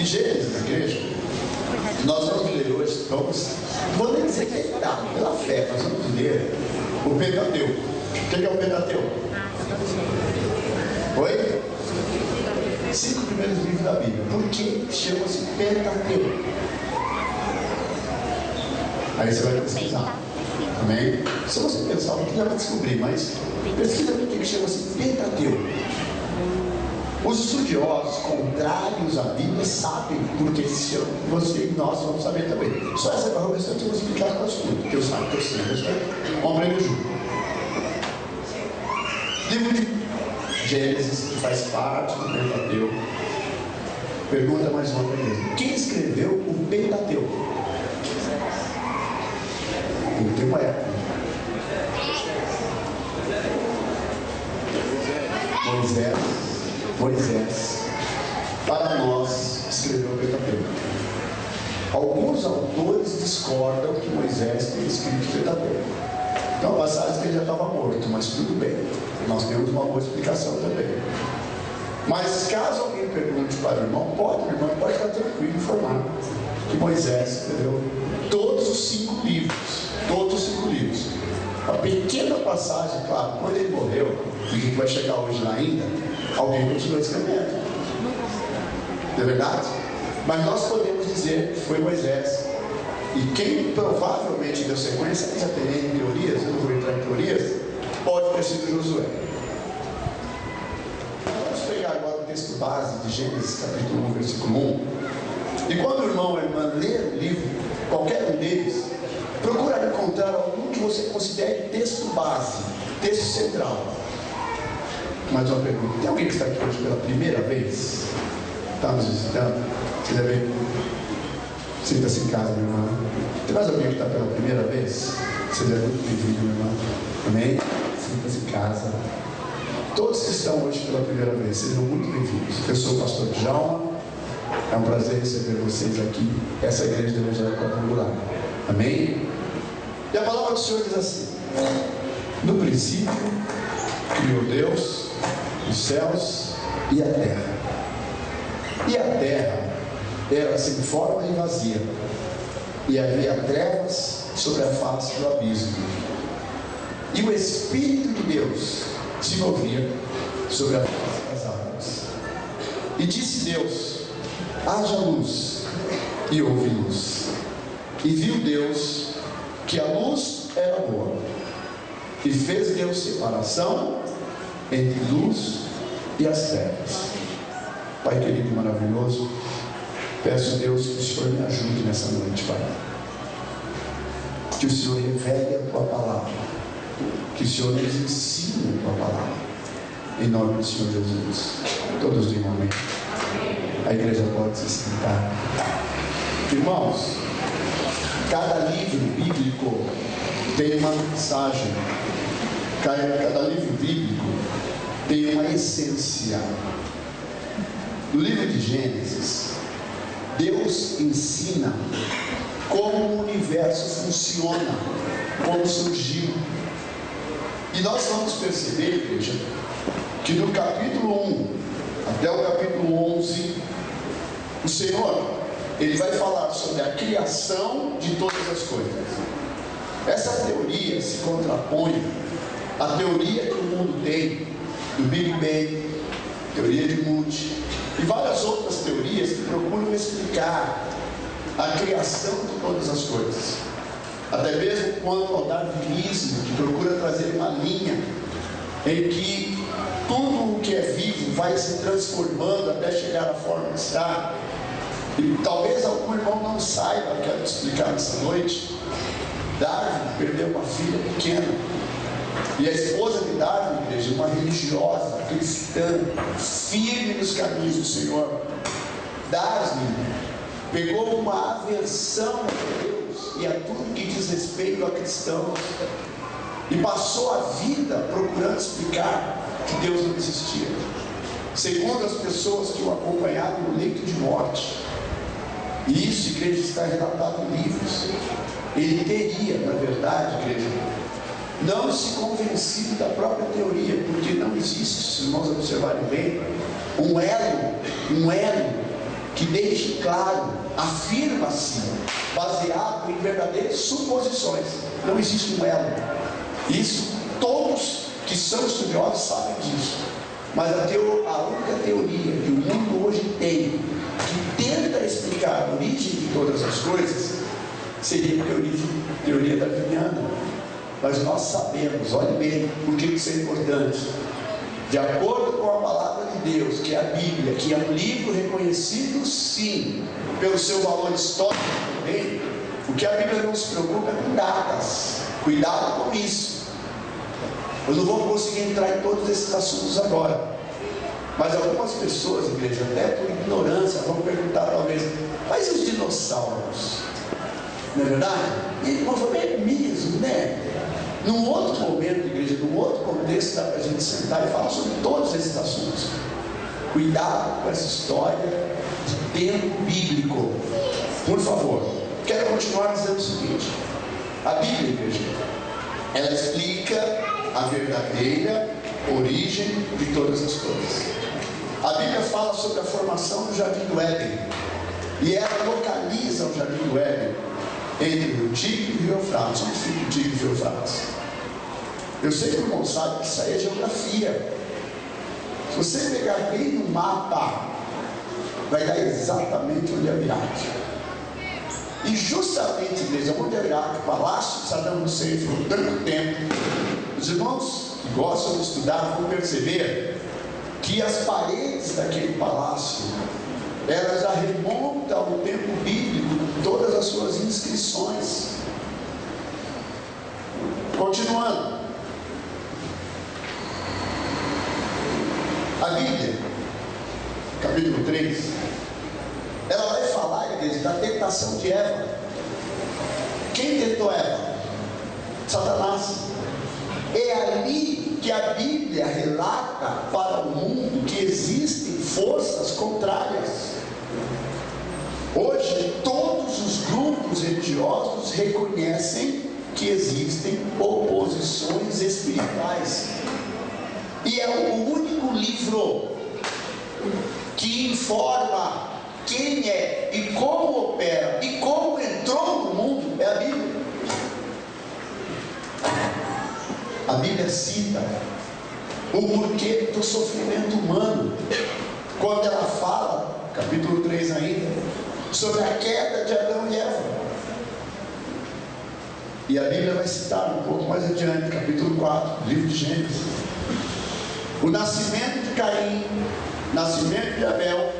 E Gênesis, na igreja, nós vamos ler hoje, vou nem dizer que é pela fé, nós vamos ler o Pentateuco. O que é o Pentateuco? Oi? 5 primeiros livros da Bíblia. Por que chama-se Pentateuco? Aí você vai pesquisar. Amém? Se você pensar, você já vai descobrir, mas pesquisa por que chama-se Pentateuco. Os estudiosos contrários à Bíblia sabem por que se chama. Você e nós vamos saber também. Só essa barra eu vou explicar quase tudo, porque eu sei que eu sei. Vamos aprender junto. Livro de Gênesis, que faz parte do Pentateuco. Pergunta mais uma vez: quem escreveu o Pentateuco? Em que época? Moisés, para nós, escreveu o Pentateuco. Alguns autores discordam que Moisés tenha escrito o Pentateuco. Então, a passagem que ele já estava morto, mas tudo bem, nós temos uma boa explicação também. Mas caso alguém pergunte para o irmão, o irmão pode ficar tranquilo e informar que Moisés escreveu todos os 5 livros. Todos os 5 livros. A pequena passagem, claro, quando ele morreu, e a gente vai chegar hoje lá ainda, alguém continuou escrevendo. Não é verdade? Mas nós podemos dizer que foi Moisés. E quem provavelmente deu sequência, já tem teorias, eu não vou entrar em teorias, pode ter sido Josué. Vamos pegar agora o texto base de Gênesis, capítulo 1, versículo 1. E quando o irmão ou a irmã lê o livro, qualquer um deles, procura encontrar algum que você considere texto base, texto central. Mais uma pergunta: tem alguém que está aqui hoje pela primeira vez? Está nos visitando? Você deve... Sinta-se em casa, meu irmão. Tem mais alguém que está pela primeira vez? Seja muito bem-vindo, meu irmão. Amém? Sinta-se em casa. Todos que estão hoje pela primeira vez, sejam muito bem-vindos. Eu sou o pastor Djalma. É um prazer receber vocês aqui. Essa é a igreja do Evangelho Quadrangular. Amém? E a palavra do Senhor diz assim: no princípio criou Deus os céus e a terra. E a terra era sem forma e vazia, e havia trevas sobre a face do abismo, e o Espírito de Deus se movia sobre a face das águas. E disse Deus: haja luz, e houve luz. E viu Deus que a luz era boa, e fez Deus separação entre luz e as trevas. Pai querido e maravilhoso, peço, Deus, que o Senhor me ajude nessa noite, Pai. Que o Senhor revele a Tua palavra, que o Senhor nos ensine a Tua palavra, em nome do Senhor Jesus. Todos digam amém. A igreja pode se sentar. Irmãos, cada livro bíblico tem uma mensagem, cada livro bíblico tem uma essência. No livro de Gênesis, Deus ensina como o universo funciona, como surgiu. E nós vamos perceber, igreja, que do capítulo 1 até o capítulo 11, o Senhor, Ele vai falar sobre a criação de todas as coisas. Essa teoria se contrapõe à teoria que o mundo tem, do Big Bang, teoria de Moody, e várias outras teorias que procuram explicar a criação de todas as coisas. Até mesmo quanto ao darwinismo, que procura trazer uma linha em que tudo o que é vivo vai se transformando até chegar à forma que está. E talvez algum irmão não saiba, quero te explicar nessa noite. Darwin perdeu uma filha pequena, e a esposa de Darwin, igreja, uma religiosa, cristã, firme nos caminhos do Senhor. Darwin pegou uma aversão a Deus e a tudo que diz respeito a cristãos, e passou a vida procurando explicar que Deus não existia, segundo as pessoas que o acompanharam no leito de morte. E isso, igreja, está relatado em livros. Ele teria, na verdade, igreja, não se convencido da própria teoria, porque não existe, se os irmãos observarem bem, um elo que que deixe claro, afirma assim, baseado em verdadeiras suposições. Não existe um elo. Isso todos que são estudiosos sabem disso. Mas a única teoria que o mundo hoje tem, que tenta explicar a origem de todas as coisas, seria a teoria darwiniana. Mas nós sabemos, olhe bem, por que isso é importante. De acordo com a palavra de Deus, que é a Bíblia, que é um livro reconhecido sim, pelo seu valor histórico também, o que a Bíblia não se preocupa é com datas. Cuidado com isso. Eu não vou conseguir entrar em todos esses assuntos agora. Mas algumas pessoas, igreja, até por ignorância, vão perguntar talvez, mas e os dinossauros? Não é verdade? E vão falar, é mesmo, né? Num outro momento, igreja, num outro contexto, dá para a gente sentar e falar sobre todos esses assuntos. Cuidado com essa história de tempo bíblico. Por favor, quero continuar dizendo o seguinte: a Bíblia, igreja, ela explica a verdadeira origem de todas as coisas. A Bíblia fala sobre a formação do Jardim do Éden, e ela localiza o Jardim do Éden entre o Rio Tigre e o Rio Eufrates. Onde fica o Tigre e o Rio Eufrates? Eu sei que o irmão sabe que isso aí é geografia. Se você pegar bem no mapa, vai dar exatamente onde é o Iraque. E justamente, igreja, onde é o Iraque, o palácio de Saddam Hussein ficou tanto tempo. Os irmãos que gostam de estudar vão perceber que as paredes daquele palácio, elas já remontam ao tempo bíblico, com todas as suas inscrições. Continuando, a Bíblia, capítulo 3, ela vai falar, igreja, da tentação de Eva. Quem tentou Eva? Satanás. É ali que a Bíblia relata para o mundo que existem forças contrárias. Hoje, todos os grupos religiosos reconhecem que existem oposições espirituais. E é o único livro que informa quem é e como opera e como entrou no mundo, é a Bíblia. A Bíblia cita o porquê do sofrimento humano, quando ela fala, capítulo 3 ainda, sobre a queda de Adão e Eva. E a Bíblia vai citar um pouco mais adiante, capítulo 4, livro de Gênesis, o nascimento de Caim, nascimento de Abel,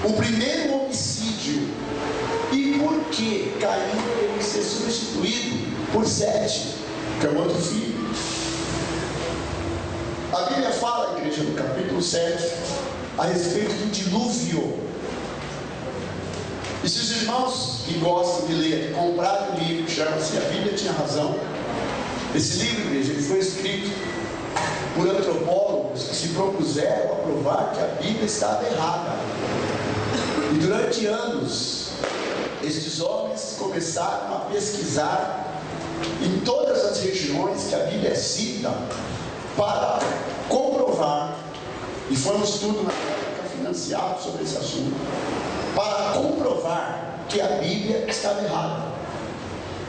o primeiro homicídio, e por que Caim teve que ser substituído por Sete, que é o outro filho. A Bíblia fala, igreja, no capítulo 7, a respeito do dilúvio. E se os irmãos que gostam de ler compraram um livro que chama-se A Bíblia Tinha Razão, esse livro, igreja, ele foi escrito por antropólogos que se propuseram a provar que a Bíblia estava errada. E durante anos, estes homens começaram a pesquisar em todas as regiões que a Bíblia cita para comprovar, e foi um estudo na época financiado sobre esse assunto, para comprovar que a Bíblia estava errada.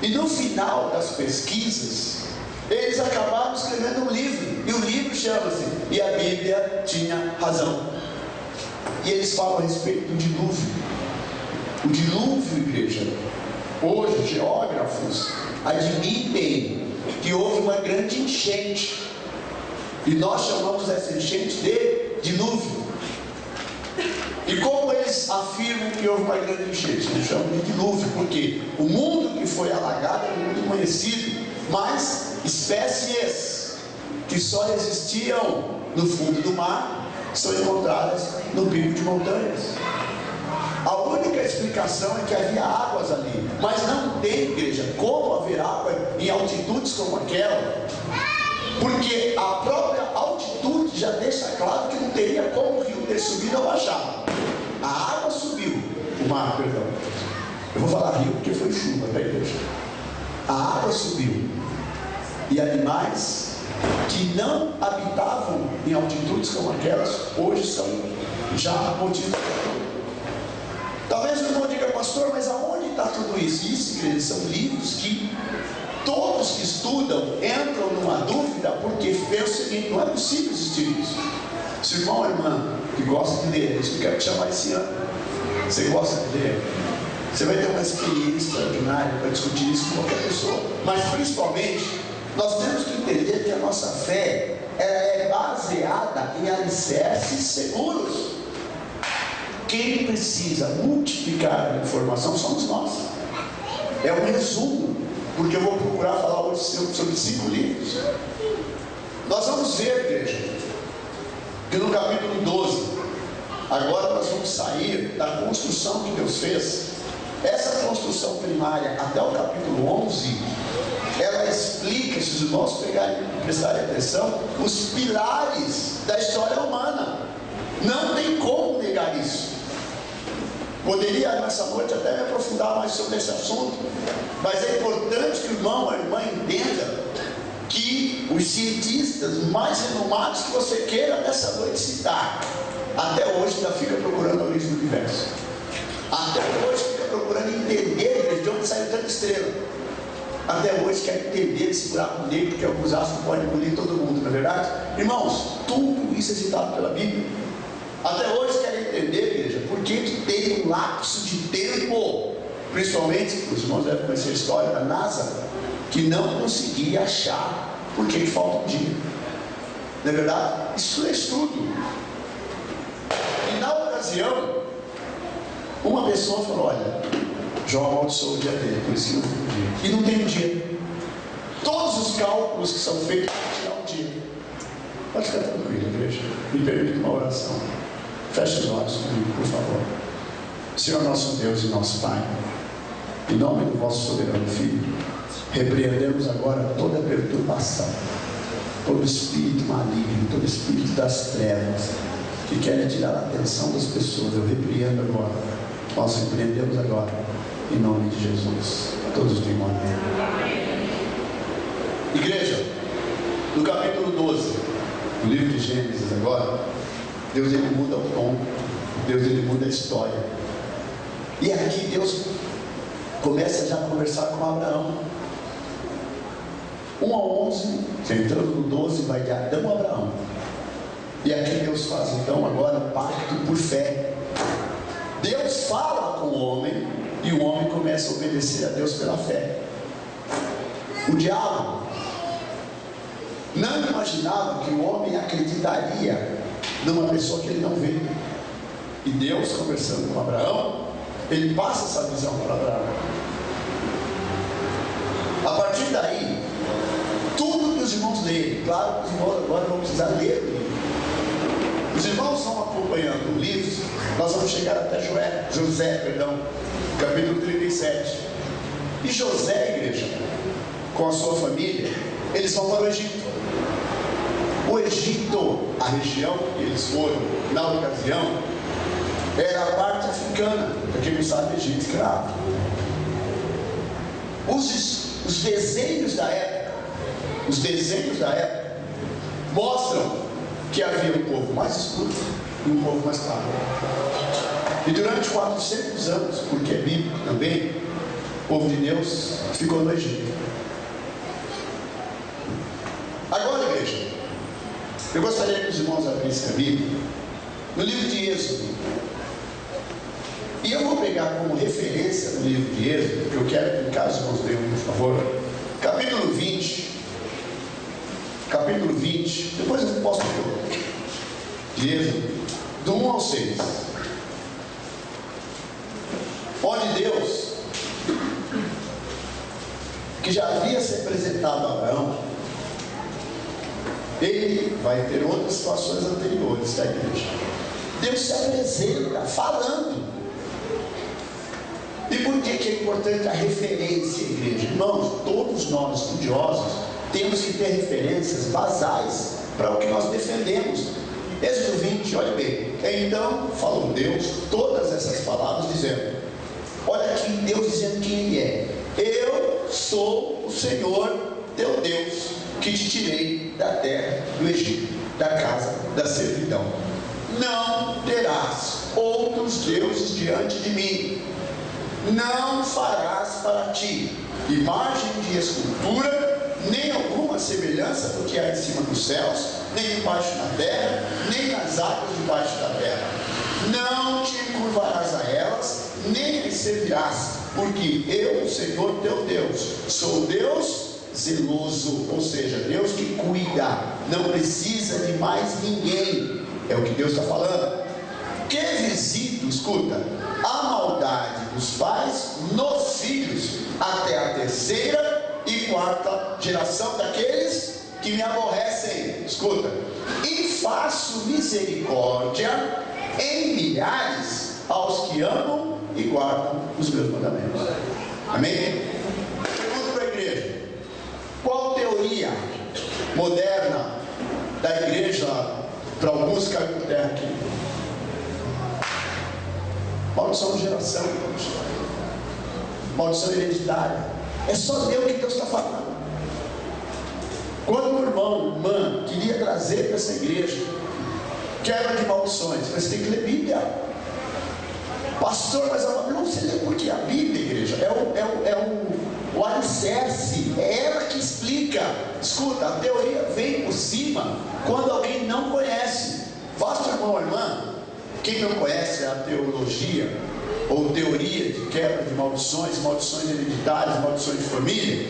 E no final das pesquisas, eles acabaram escrevendo um livro, e o livro chama-se E a Bíblia Tinha Razão. E eles falam a respeito do dilúvio. O dilúvio, igreja, hoje geógrafos admitem que houve uma grande enchente, e nós chamamos essa enchente de dilúvio. E como eles afirmam que houve uma grande enchente? Eles chamam de dilúvio, porque o mundo que foi alagado é um mundo conhecido, mas espécies que só existiam no fundo do mar são encontradas no pico de montanhas. A única explicação é que havia águas ali, mas não tem, igreja, como haver água em altitudes como aquela, porque a própria altitude já deixa claro que não teria como o rio ter subido ou baixado. A água subiu, o mar, perdão. Eu vou falar rio porque foi chuva, tá, igreja? A água subiu, e animais que não habitavam em altitudes como aquelas, hoje são já motivo. Talvez o irmão diga, pastor, mas aonde está tudo isso? Isso, igreja, são livros que todos que estudam entram numa dúvida, porque vê o seguinte: não é possível existir isso. Se o irmão ou irmã que gosta de ler, isso que eu quero te chamar esse ano, você gosta de ler, você vai ter uma experiência extraordinária para discutir isso com qualquer pessoa. Mas principalmente, nós temos que entender que a nossa fé é baseada em alicerces seguros. Quem precisa multiplicar a informação somos nós. É um resumo, porque eu vou procurar falar hoje sobre 5 livros. Nós vamos ver, igreja, que no capítulo 12, agora nós vamos sair da construção que Deus fez. Essa construção primária até o capítulo 11, ela explica, se os irmãos prestarem atenção, os pilares da história humana. Não tem como negar isso. Poderia nessa noite até me aprofundar mais sobre esse assunto, mas é importante que o irmão ou a irmã entenda que os cientistas mais renomados que você queira nessa noite citar, até hoje ainda fica procurando a origem do universo. Até hoje fica procurando entender de onde saiu tanta estrela. Até hoje quer entender esse buraco negro, que alguns acham que pode engolir todo mundo, não é verdade? Irmãos, tudo isso é citado pela Bíblia. Até hoje querem entender, igreja, por que tem um lapso de tempo, principalmente, os irmãos devem conhecer a história da NASA, que não conseguia achar por que falta um dia. Não é verdade? Isso é estudo. E na ocasião, uma pessoa falou: olha, João amaldiçoou o dia dele, por isso que não tem um dia. E não tem um dia. Todos os cálculos que são feitos para tirar um dia. Pode ficar tranquilo, igreja. Me permite uma oração. Feche os olhos comigo, por favor. Senhor nosso Deus e nosso Pai, em nome do vosso soberano Filho, repreendemos agora toda perturbação, todo espírito maligno, todo espírito das trevas que querem tirar a atenção das pessoas. Eu repreendo agora. Nós repreendemos agora, em nome de Jesus. Todos digam amém. Igreja, no capítulo 12, no livro de Gênesis agora, Deus ele muda o tom, Deus ele muda a história. E aqui Deus começa já a conversar com Abraão. 1 a 11, entrando no 12, vai de Adão a Abraão. E aqui Deus faz então agora um pacto por fé. Deus fala com o homem e o homem começa a obedecer a Deus pela fé. O diabo não imaginava que o homem acreditaria numa pessoa que ele não vê. E Deus, conversando com Abraão, ele passa essa visão para Abraão. A partir daí, tudo que os irmãos lerem, claro que os irmãos agora vão precisar ler o livro. Os irmãos vão acompanhando o livro, nós vamos chegar até José, capítulo 37. E José, igreja, com a sua família, eles vão para o Egito. O Egito, a região que eles foram na ocasião, era a parte africana, para quem não sabe, Egito escravo. Os desenhos da época, mostram que havia um povo mais escuro e um povo mais claro. E durante 400 anos, porque é bíblico também, o povo de Deus ficou no Egito. Agora, igreja, eu gostaria que os irmãos abrissem a Bíblia no livro de Êxodo. E eu vou pegar como referência no livro de Êxodo, porque eu quero que caso os irmãos leiam, por favor, capítulo 20, depois eu posso ler de Êxodo, do 1 ao 6, onde Deus, que já havia se apresentado a Abraão, ele vai ter outras situações anteriores da igreja. Deus se apresenta falando. E por que é importante a referência, igreja? Irmãos, todos nós estudiosos temos que ter referências basais para o que nós defendemos. Êxodo 20, olha bem. Então falou Deus todas essas palavras, dizendo: olha aqui Deus dizendo quem Ele é. Eu sou o Senhor teu Deus, que te tirei da terra do Egito, da casa da servidão. Não terás outros deuses diante de mim. Não farás para ti imagem de escultura, nem alguma semelhança do que há em cima dos céus, nem embaixo na terra, nem nas águas debaixo da terra. Não te encurvarás a elas, nem as servirás, porque eu, o Senhor teu Deus, sou Deus zeloso, ou seja, Deus que cuida, não precisa de mais ninguém. É o que Deus está falando. Que visito, escuta, a maldade dos pais nos filhos, até a terceira e quarta geração daqueles que me aborrecem. Escuta, e faço misericórdia em milhares aos que amam e guardam os meus mandamentos. Amém? Pergunto para a igreja: qual teoria moderna da igreja para alguns caem por terra aqui? Maldição de geração, maldição hereditária. É só ler o que Deus está falando. Quando o irmão, irmã, queria trazer para essa igreja quebra de maldições, você tem que ler Bíblia. Pastor, mas não se lê porque a Bíblia, igreja, o alicerce, é ela que explica. Escuta, a teoria vem por cima quando alguém não conhece. Basta, irmão, irmã, quem não conhece a teologia ou teoria de quebra de maldições, maldições hereditárias, maldições de família,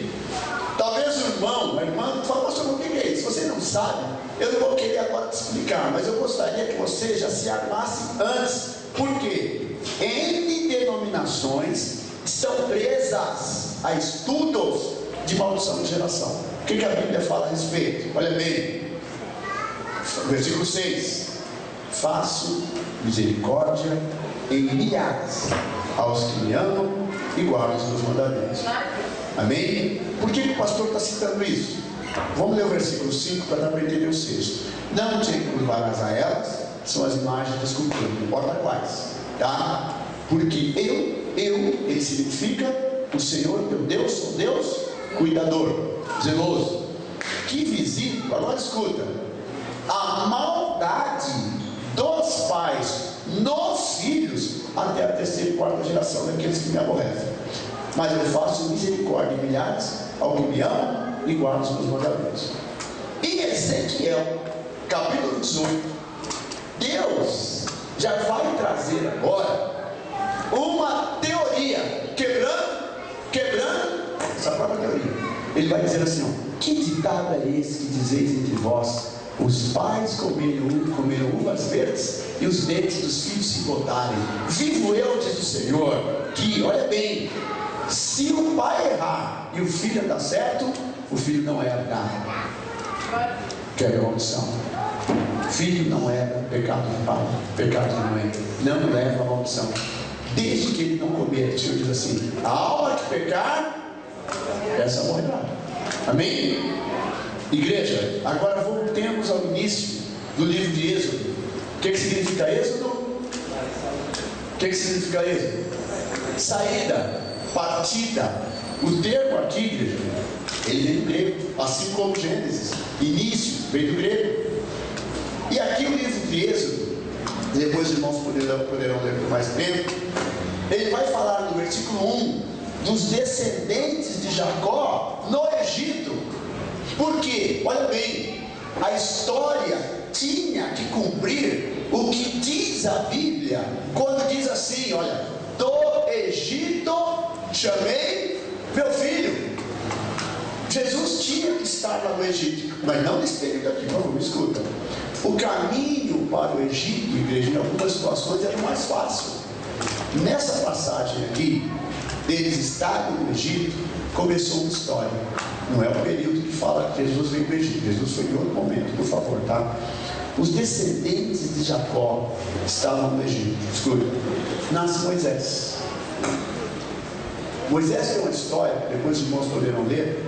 talvez o irmão, a irmã, fala: pastor, o que é isso? Se você não sabe, eu não vou querer agora te explicar, mas eu gostaria que você já se armasse antes. Por quê? N denominações estão presas a estudos de maldição de geração. O que a Bíblia fala a respeito? Olha bem, versículo 6: faço misericórdia em milhares aos que me amam e guardam os meus mandamentos. Amém? Por que o pastor está citando isso? Vamos ler o versículo 5 para dar para entender o 6. Não te encurvarás a elas, são as imagens de escultura, não importa quais, tá? Porque ele significa o Senhor teu Deus, sou Deus cuidador, zeloso, que visito. Agora escuta, a maldade dos pais nos filhos até a terceira e quarta geração daqueles que me aborrecem, mas eu faço misericórdia em milhares ao que me ama e guarda os meus mandamentos. Em Ezequiel capítulo 18, Deus já vai trazer agora uma teoria, quebrando essa própria teoria. Ele vai dizer assim: ó, que ditado é esse que dizeis entre vós? Os pais comeram uvas verdes e os dentes dos filhos se botarem. Vivo eu, diz o Senhor, que, olha bem, se o pai errar e o filho andar certo, o filho não é nada. Quer ver a maldição? Filho não é pecado do pai, pecado de mãe, não leva a maldição. Desde que ele não cometa, o Senhor diz assim: a alma que pecar, essa morrerá. Amém? Igreja, agora voltemos ao início do livro de Êxodo. O que significa Êxodo? O que significa Êxodo? Saída, partida. O termo aqui, igreja, ele vem do grego, assim como Gênesis, início, vem do grego. E aqui o livro de Êxodo, depois os irmãos poderão ler por mais tempo, ele vai falar no versículo 1 dos descendentes de Jacó no Egito. Porque, olha bem, a história tinha que cumprir o que diz a Bíblia, quando diz assim: olha, do Egito chamei meu filho. Jesus tinha que estar lá no Egito, mas não nesse período aqui, por favor, escuta. O caminho para o Egito, igreja, em algumas situações era mais fácil. Nessa passagem aqui, deles estarem no Egito, começou uma história. Não é o período que fala que Jesus veio para o Egito. Jesus foi em outro momento, por favor, tá? Os descendentes de Jacó estavam no Egito. Escuta, nasce Moisés. Moisés tem uma história, depois os irmãos poderão ler.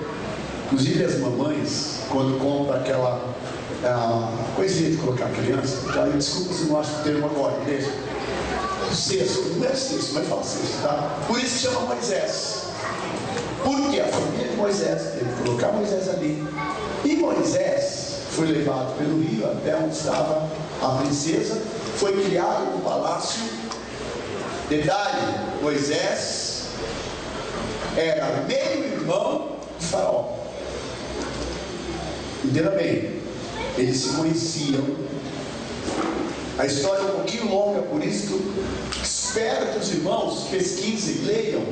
Inclusive as mamães, quando compram aquela coisinha de colocar a criança, já, desculpa se não acho o termo agora, igreja. O cesto, não é cesto, mas fala cesto, tá? Por isso que chama Moisés. Porque a família de Moisés teve que colocar Moisés ali. E Moisés foi levado pelo rio até onde estava a princesa, foi criado no palácio. Detalhe: Moisés era meio-irmão de Faraó. Entenda bem, eles se conheciam. A história é um pouquinho longa, por isso que eu espero que os irmãos pesquisem, leiam,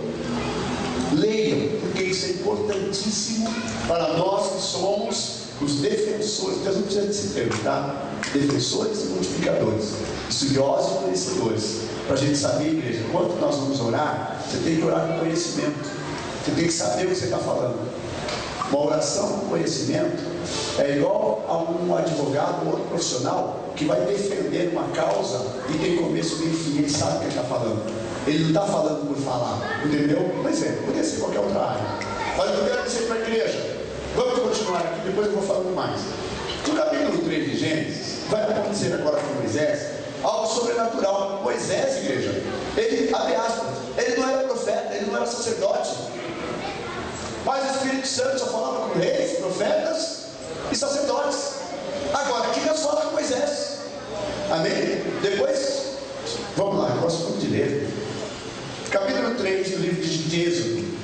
porque isso é importantíssimo para nós que somos os defensores. Deus não precisa desse termo, tá? Defensores e multiplicadores, estudiosos e conhecedores. Para a gente saber, igreja, quando nós vamos orar, você tem que orar com conhecimento, você tem que saber o que você está falando. Uma oração com conhecimento é igual a um advogado ou outro profissional que vai defender uma causa e tem começo, meio e fim, ele sabe o que ele está falando. Ele não está falando por falar, entendeu? Pois é, poderia ser qualquer outra área. Mas eu quero dizer para a igreja, vamos continuar aqui, depois eu vou falando mais. No capítulo 3 de Gênesis, vai acontecer agora com Moisés algo sobrenatural. Moisés, igreja, ele, abre aspas, ele não era profeta, ele não era sacerdote, mas o Espírito Santo só falava com reis, profetas e sacerdotes. Agora aqui Deus fala com Moisés, amém? Depois, vamos lá, eu gosto muito de ler capítulo 3 do livro de Êxodo.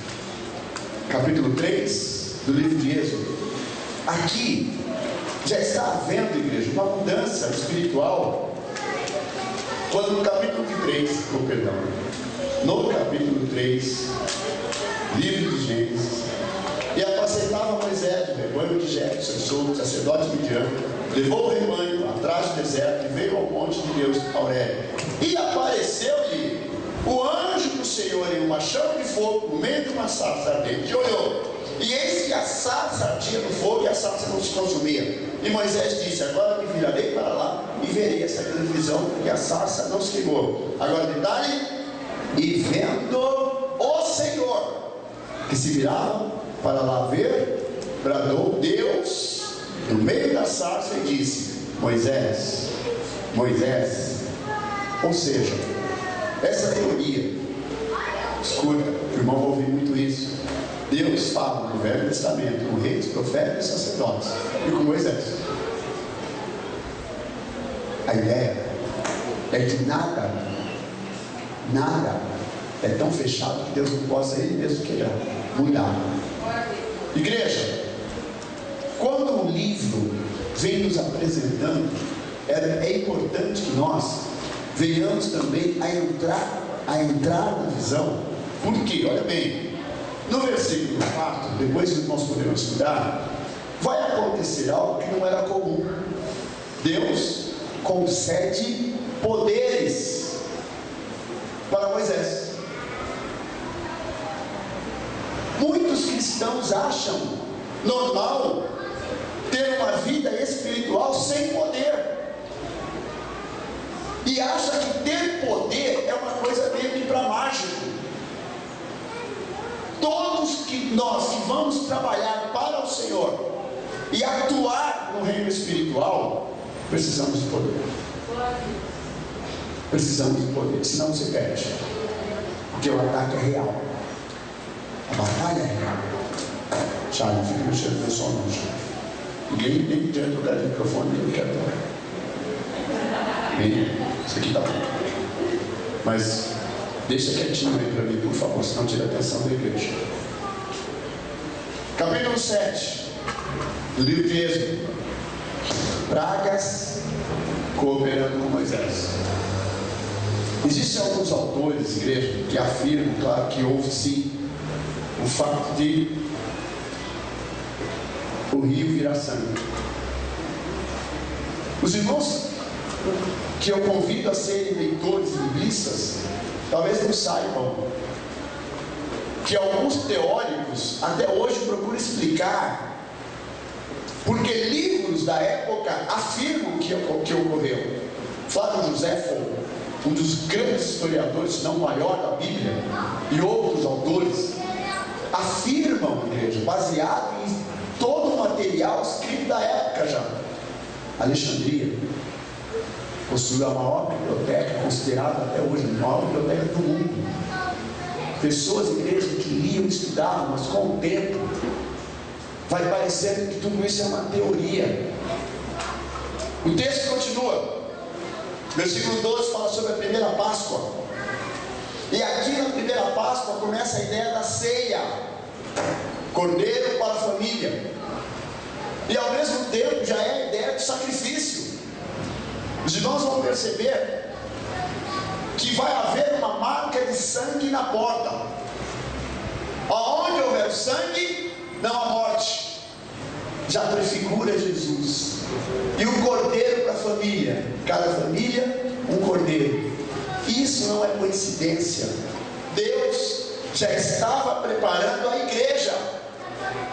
Capítulo 3 do livro de Êxodo. Aqui já está havendo, igreja, uma mudança espiritual. Quando no capítulo 3, no capítulo 3, livro de Gênesis, e apacentava Moisés o rebanho de Jetro, seu sogro, sacerdote midiano, levou o rebanho atrás do deserto e veio ao monte de Deus, Horebe. E apareceu-lhe o anjo do Senhor em uma chama de fogo no meio de uma sarça ardente. E olhou, e eis que a sarça ardia no fogo e a sarça não se consumia. E Moisés disse: agora me virarei para lá e verei essa grande visão, porque a sarça não se queimou. Agora detalhe: e vendo o Senhor que se virava para lá ver, bradou Deus no meio da sarça e disse: Moisés, Moisés. Ou seja, essa teoria, escuta, o irmão vai ouvir muito isso. Deus fala no Velho Testamento com reis, profetas e sacerdotes, e com Moisés. A ideia é que nada é tão fechado que Deus não possa ele mesmo quebrar, mudar. Igreja, quando o livro vem nos apresentando, é importante que nós venhamos também a entrar na visão. Por quê? Olha bem, no versículo 4, depois nós podemos estudar, vai acontecer algo que não era comum. Deus concede poderes para Moisés. Muitos cristãos acham normal ter uma vida espiritual sem poder, e acha que ter poder é uma coisa meio que para mágico. Todos nós que vamos trabalhar para o Senhor e atuar no reino espiritual, precisamos de poder. Precisamos de poder, senão você perde, porque o ataque é real, a batalha é real. Charlie, não fica mexendo no meu som não, Charlie. Ninguém diante do lugar de microfone, ninguém quer falar. Isso aqui está bom, mas deixa quietinho aí para mim, por favor, senão tira a atenção da igreja. Capítulo 7 do livro de Êxodo. Pragas cooperando com Moisés. Existem alguns autores, igreja, que afirmam, claro, que houve sim o fato de o rio virar sangue. Os irmãos que eu convido a serem leitores e biblistas, talvez não saibam que alguns teóricos até hoje procuram explicar, porque livros da época afirmam que ocorreu. Flávio José, um dos grandes historiadores, se não o maior da Bíblia, e outros autores afirmam, igreja, baseado em todo o material escrito da época já. Alexandria possui a maior biblioteca, considerada até hoje a maior biblioteca do mundo. Pessoas, igreja, que liam e estudavam, mas com o tempo vai parecendo que tudo isso é uma teoria. O texto continua. Versículo 12 fala sobre a primeira Páscoa. E aqui na primeira Páscoa começa a ideia da ceia. Cordeiro para a família. E ao mesmo tempo já é a ideia do sacrifício. Os irmãos vão perceber que vai haver uma marca de sangue na porta. Aonde houver sangue, não há morte. Já prefigura Jesus. E o cordeiro para a família. Cada família, um cordeiro. Isso não é coincidência. Deus já estava preparando a igreja.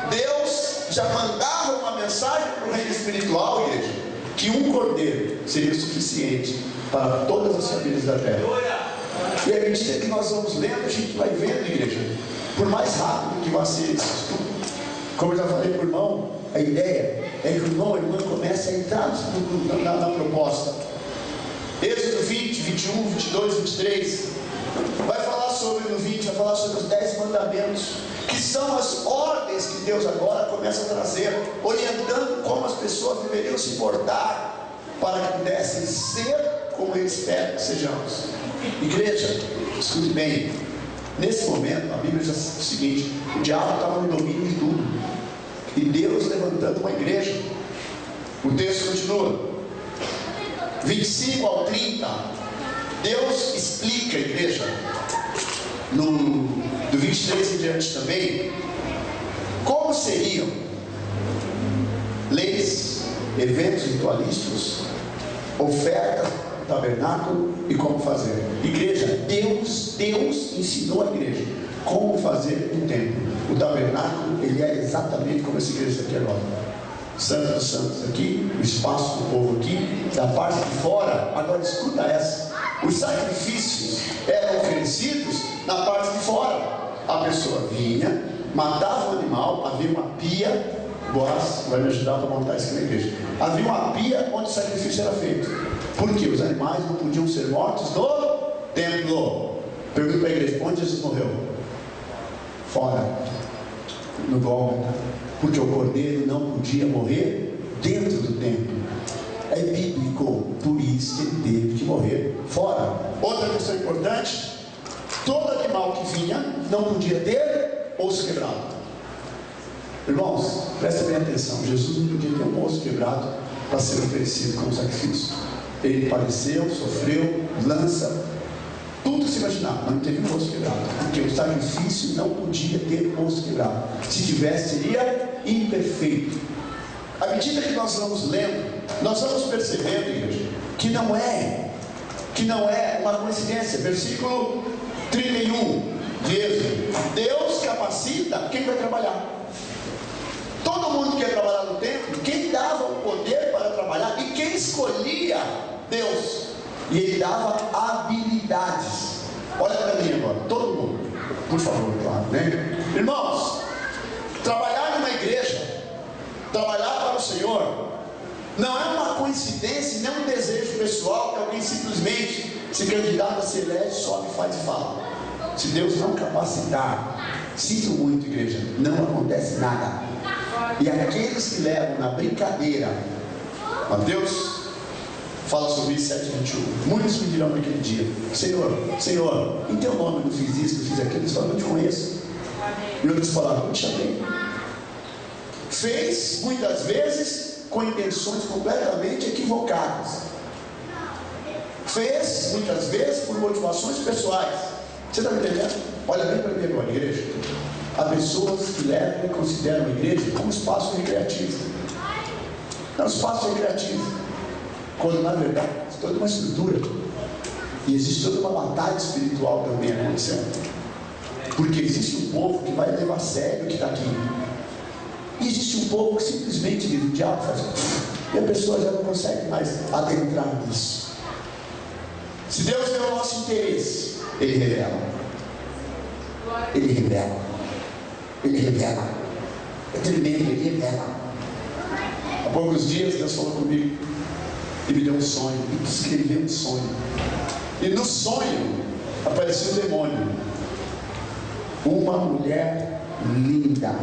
Deus já mandava uma mensagem para o reino espiritual, igreja, que um cordeiro seria suficiente para todas as famílias da terra. E à medida que nós vamos lendo, a gente vai vendo, igreja, por mais rápido que vai ser esse estudo, como eu já falei para o irmão, a ideia é que o irmão e a irmã comecem a entrar na proposta. Êxodo 20, 21, 22, 23 vai falar sobre, no 20, vai falar sobre os 10 mandamentos, que são as ordens que Deus agora começa a trazer, orientando como as pessoas deveriam se portar para que pudessem ser como Ele espera que sejamos. Igreja, escute bem, nesse momento a Bíblia diz o seguinte: o diabo estava no domínio de tudo, e Deus levantando uma igreja. O texto continua, 25 ao 30, Deus explica, igreja, do 23 em diante também, como seriam leis, eventos ritualísticos, ofertas, tabernáculo e como fazer. Igreja, Deus ensinou a igreja como fazer um templo. O tabernáculo, ele é exatamente como essa igreja aqui agora. Santo dos Santos aqui, o espaço do povo aqui, da parte de fora. Agora escuta essa: os sacrifícios eram oferecidos na parte de fora. A pessoa vinha, matava o animal, havia uma pia. Boaz vai me ajudar para montar isso aqui na igreja. Havia uma pia onde o sacrifício era feito, porque os animais não podiam ser mortos no templo. Pergunto para a igreja: onde Jesus morreu? Fora, no Gólgota, porque o cordeiro não podia morrer dentro do templo. É bíblico, por isso que ele teve que morrer fora. Outra questão importante: todo animal que vinha não podia ter osso quebrado. Irmãos, prestem bem atenção: Jesus não podia ter um osso quebrado para ser oferecido como sacrifício. Ele padeceu, sofreu, lança, tudo se imaginar, mas não teve um osso quebrado, porque o sacrifício não podia ter osso quebrado. Se tivesse, seria imperfeito. À medida que nós vamos lendo, nós vamos percebendo, igreja, que não é uma coincidência. Versículo 31 de Êxodo: Deus capacita quem vai trabalhar. Todo mundo quer trabalhar no templo. Quem dava o poder para trabalhar e quem escolhia? Deus. E Ele dava habilidades. Olha para mim agora, todo mundo, por favor, claro, né? Irmãos, trabalhar numa igreja, trabalhar para o Senhor, não é uma coincidência, nem um desejo pessoal que alguém simplesmente se candidata, se elege, sobe, faz e fala. Se Deus não capacitar, sinto muito, igreja, não acontece nada. E aqueles que levam na brincadeira, Mateus fala sobre isso, 7:21. Muitos me dirão naquele dia: Senhor, em teu nome eu fiz isso, eu fiz aquilo. Eles falam: não te conheço. E outros falaram: não te chamei. Fez muitas vezes com intenções completamente equivocadas. Fez muitas vezes por motivações pessoais. Você está me entendendo? Olha bem para mim agora, igreja. Há pessoas que levam e consideram a igreja como espaço recreativo. É um espaço recreativo, quando na verdade é toda uma estrutura. E existe toda uma batalha espiritual também acontecendo. Porque existe um povo que vai levar a sério o que está aqui. E existe um povo que simplesmente o diabo faz. E a pessoa já não consegue mais adentrar nisso. Se Deus tem o nosso interesse, Ele revela. Ele revela. Ele revela. É tremendo, Ele revela. Há poucos dias Deus falou comigo e me deu um sonho. E descreveu um sonho. E no sonho apareceu um demônio. Uma mulher linda.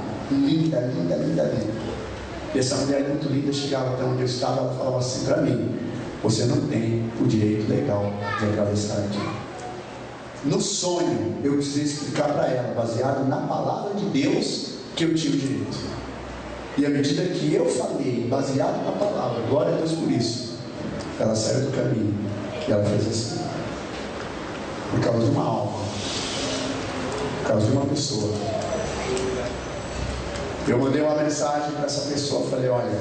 E essa mulher muito linda chegava até onde eu estava. Ela falava assim para mim: você não tem o direito legal de atravessar aqui. No sonho, eu precisei explicar para ela, baseado na palavra de Deus, que eu tinha o direito. E à medida que eu falei, baseado na palavra, glória a Deus por isso, ela saiu do caminho e ela fez assim, por causa de uma alma, por causa de uma pessoa. Eu mandei uma mensagem para essa pessoa, falei: olha,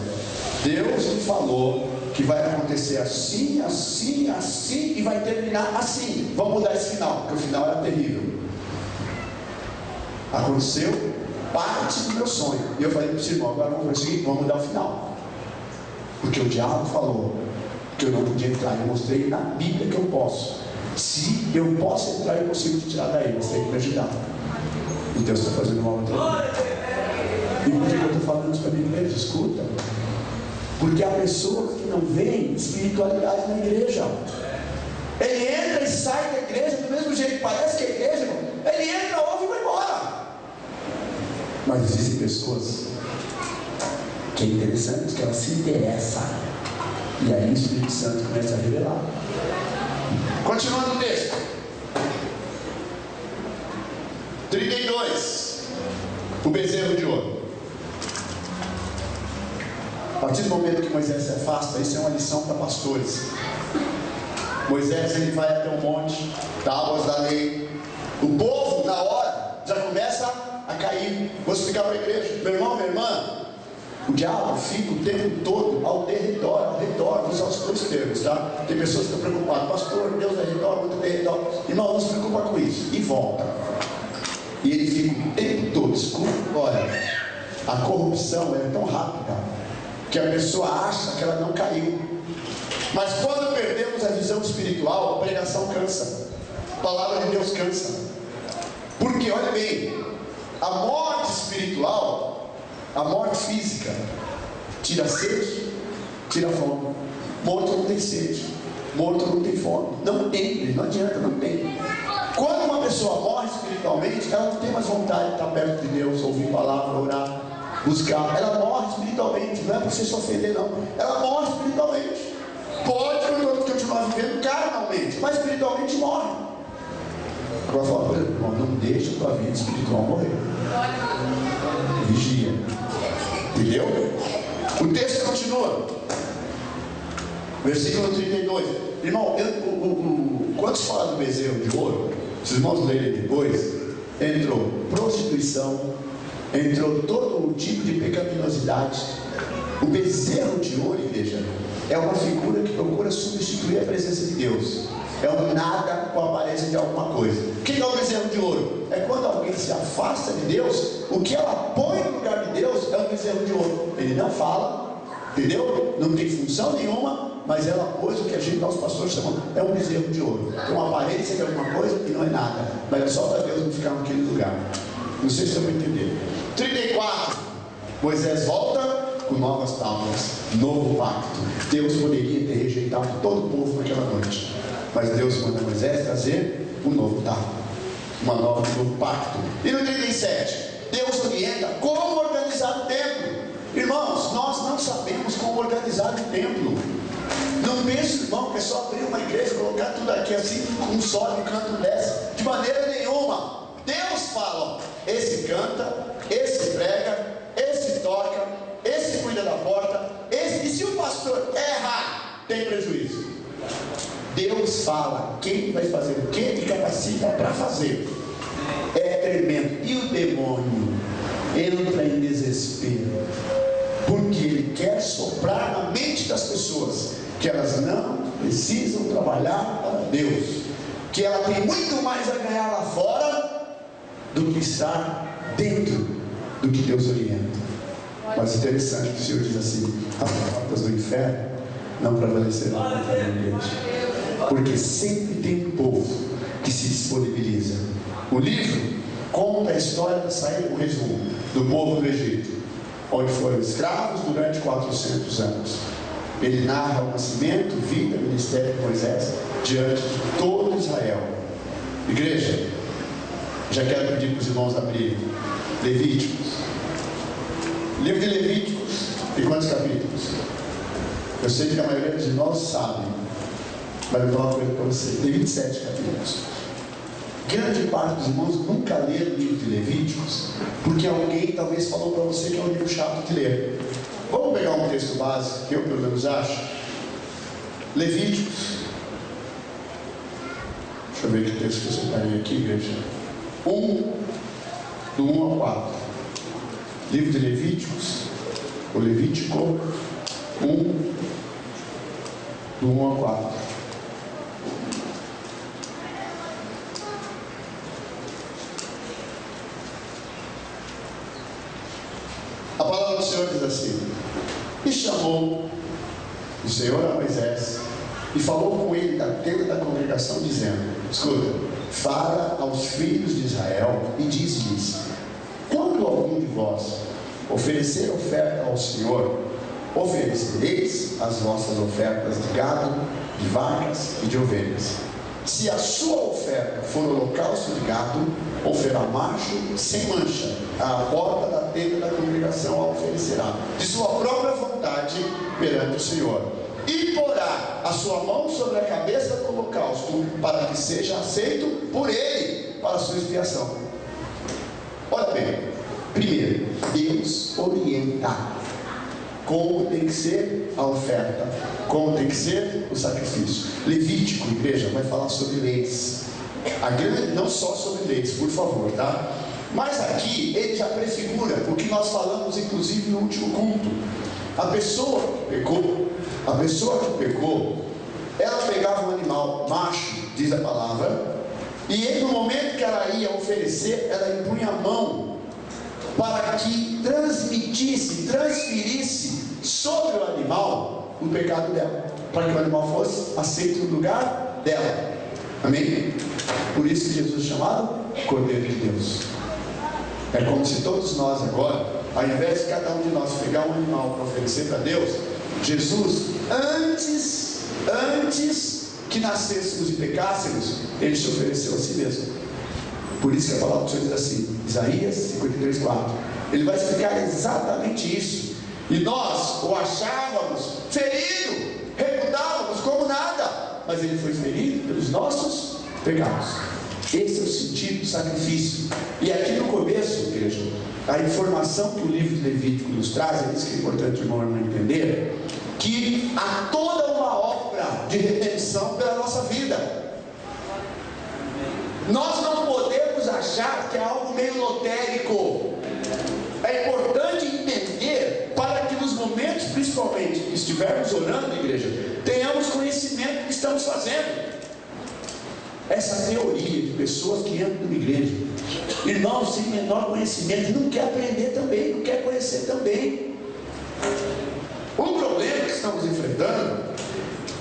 Deus me falou que vai acontecer assim, assim, assim, e vai terminar assim. Vamos mudar esse final, porque o final era terrível. Aconteceu parte do meu sonho. E eu falei para esse irmão: agora vamos fazer o seguinte, vamos mudar o final. Porque o diabo falou que eu não podia entrar. Eu mostrei na Bíblia que eu posso. Se eu posso entrar, eu consigo te tirar daí. Você tem que me ajudar. E Deus está fazendo uma outra. E por que eu estou falando isso para mim mesmo? Escuta. Porque há pessoas que não veem espiritualidade na igreja. Ele entra e sai da igreja do mesmo jeito. Parece que é igreja, irmão. Ele entra, ouve e vai embora. Mas existem pessoas que é interessante que elas se interessam. E aí o Espírito Santo começa a revelar. Continuando o texto. 32. O bezerro de ouro. A partir do momento que Moisés se afasta, isso é uma lição para pastores. Moisés, ele vai até o monte, tábuas da lei. O povo, na hora, já começa a cair. Vou explicar para a igreja. Meu irmão, minha irmã, o diabo fica o tempo todo ao redor, vou usar os dois termos, tá? Tem pessoas que estão preocupadas: pastor, Deus é redor, muito bem redor. Irmão, não se preocupa com isso. E volta. E ele fica o tempo todo. Escuta, olha, a corrupção é tão rápida que a pessoa acha que ela não caiu. Mas quando perdemos a visão espiritual, a pregação cansa, a palavra de Deus cansa. Porque, olha bem, a morte espiritual, a morte física, tira sede, tira fome. Morto não tem sede, morto não tem fome. Não tem, não adianta, não tem. Quando uma pessoa morre espiritualmente, ela não tem mais vontade de estar perto de Deus, ouvir palavra, orar, buscar. Ela morre espiritualmente. Não é para você se ofender, não. Ela morre espiritualmente. Pode continuar vivendo carnalmente, mas espiritualmente morre. Agora fala: irmão, não deixa a tua vida espiritual morrer. Vigia. Entendeu? O texto continua. Versículo 32. Irmão, quando se fala do bezerro de ouro, se os irmãos lerem depois, entrou prostituição, entrou todo tipo de pecaminosidade. O bezerro de ouro, igreja, é uma figura que procura substituir a presença de Deus. É um nada com a aparência de alguma coisa. O que é o bezerro de ouro? É quando alguém se afasta de Deus, o que ela põe no lugar de Deus é um bezerro de ouro. Ele não fala, entendeu? Não tem função nenhuma, mas ela pôs o que nós pastores chamamos, é um bezerro de ouro. Tem uma aparência de alguma coisa e não é nada. Mas é só para Deus não ficar naquele lugar. Não sei se eu vou entender. 34. Moisés volta com novas tábuas, novo pacto. Deus poderia ter rejeitado todo o povo naquela noite, mas Deus manda Moisés trazer um novo tábua, um novo pacto. E no 37, Deus orienta como organizar o templo. Irmãos, nós não sabemos como organizar o templo. Não pense, irmão, que é só abrir uma igreja, colocar tudo aqui assim, um sobe, um canto desce. De maneira nenhuma. Deus fala: ó, esse canta, esse prega, esse toca, esse cuida da porta, esse. E se o pastor errar, tem prejuízo. Deus fala quem vai fazer o que e capacita para fazer. É tremendo. E o demônio entra em desespero, porque ele quer soprar na mente das pessoas que elas não precisam trabalhar para Deus, que ela tem muito mais a ganhar lá fora do que estar dentro do que Deus orienta. Mas interessante que o Senhor diz assim: as portas do inferno não prevalecerão contra a minha igreja, porque sempre tem um povo que se disponibiliza. O livro conta a história da saída, o resumo, do povo do Egito, onde foram escravos durante 400 anos. Ele narra o nascimento, vida, ministério de Moisés diante de todo Israel. Igreja, já quero pedir para os irmãos abrirem Levíticos. Livro de Levíticos tem quantos capítulos? Eu sei que a maioria de nós sabe, mas eu vou falar uma coisa para você. Tem 27 capítulos. Grande parte dos irmãos nunca leram o livro de Levíticos, porque alguém talvez falou para você que é um livro chato de ler. Vamos pegar um texto básico, que eu pelo menos acho. Levíticos. Deixa eu ver que texto que eu separei aqui, veja. Do 1 ao 4. Livro de Levíticos, o Levítico 1, do 1 ao 4. A palavra do Senhor diz assim: e chamou o Senhor a Moisés e falou com ele da tenda da congregação, dizendo: escuta, fala aos filhos de Israel e diz-lhes: quando algum de vós oferecer oferta ao Senhor, oferecereis as vossas ofertas de gado, de vacas e de ovelhas. Se a sua oferta for holocausto de gado, oferá macho sem mancha, à porta da tenda da congregação a oferecerá, de sua própria vontade perante o Senhor. E porá a sua mão sobre a cabeça do holocausto, para que seja aceito por ele para a sua expiação. Olha bem, primeiro, Deus orienta como tem que ser a oferta, como tem que ser o sacrifício. Levítico, igreja, vai falar sobre leis. Não só sobre leis, por favor, tá? Mas aqui ele já prefigura o que nós falamos, inclusive, no último culto. A pessoa que pecou, ela pegava um animal macho, diz a palavra, e no momento que ela ia oferecer, ela impunha a mão para que transferisse sobre o animal o pecado dela, para que o animal fosse aceito no lugar dela. Amém? Por isso que Jesus é chamado Cordeiro de Deus. É como se todos nós agora, ao invés de cada um de nós pegar um animal para oferecer para Deus, Jesus, antes que nascêssemos e pecássemos, ele se ofereceu a si mesmo. Por isso que a palavra do Senhor diz assim, Isaías 53:4. Ele vai explicar exatamente isso. E nós o achávamos ferido, reputávamos como nada, mas ele foi ferido pelos nossos pecados. Esse é o sentido do sacrifício. E aqui no começo, igreja, a informação que o livro de Levítico nos traz, é isso que é importante o irmão e irmã entender, que há toda uma obra de redenção pela nossa vida. Nós não podemos achar que é algo meio lotérico. É importante entender, para que nos momentos, principalmente, que estivermos orando, igreja, tenhamos conhecimento do que estamos fazendo. Essa teoria de pessoas que entram numa igreja, irmãos sem menor conhecimento, não quer aprender também, não quer conhecer também. O problema que estamos enfrentando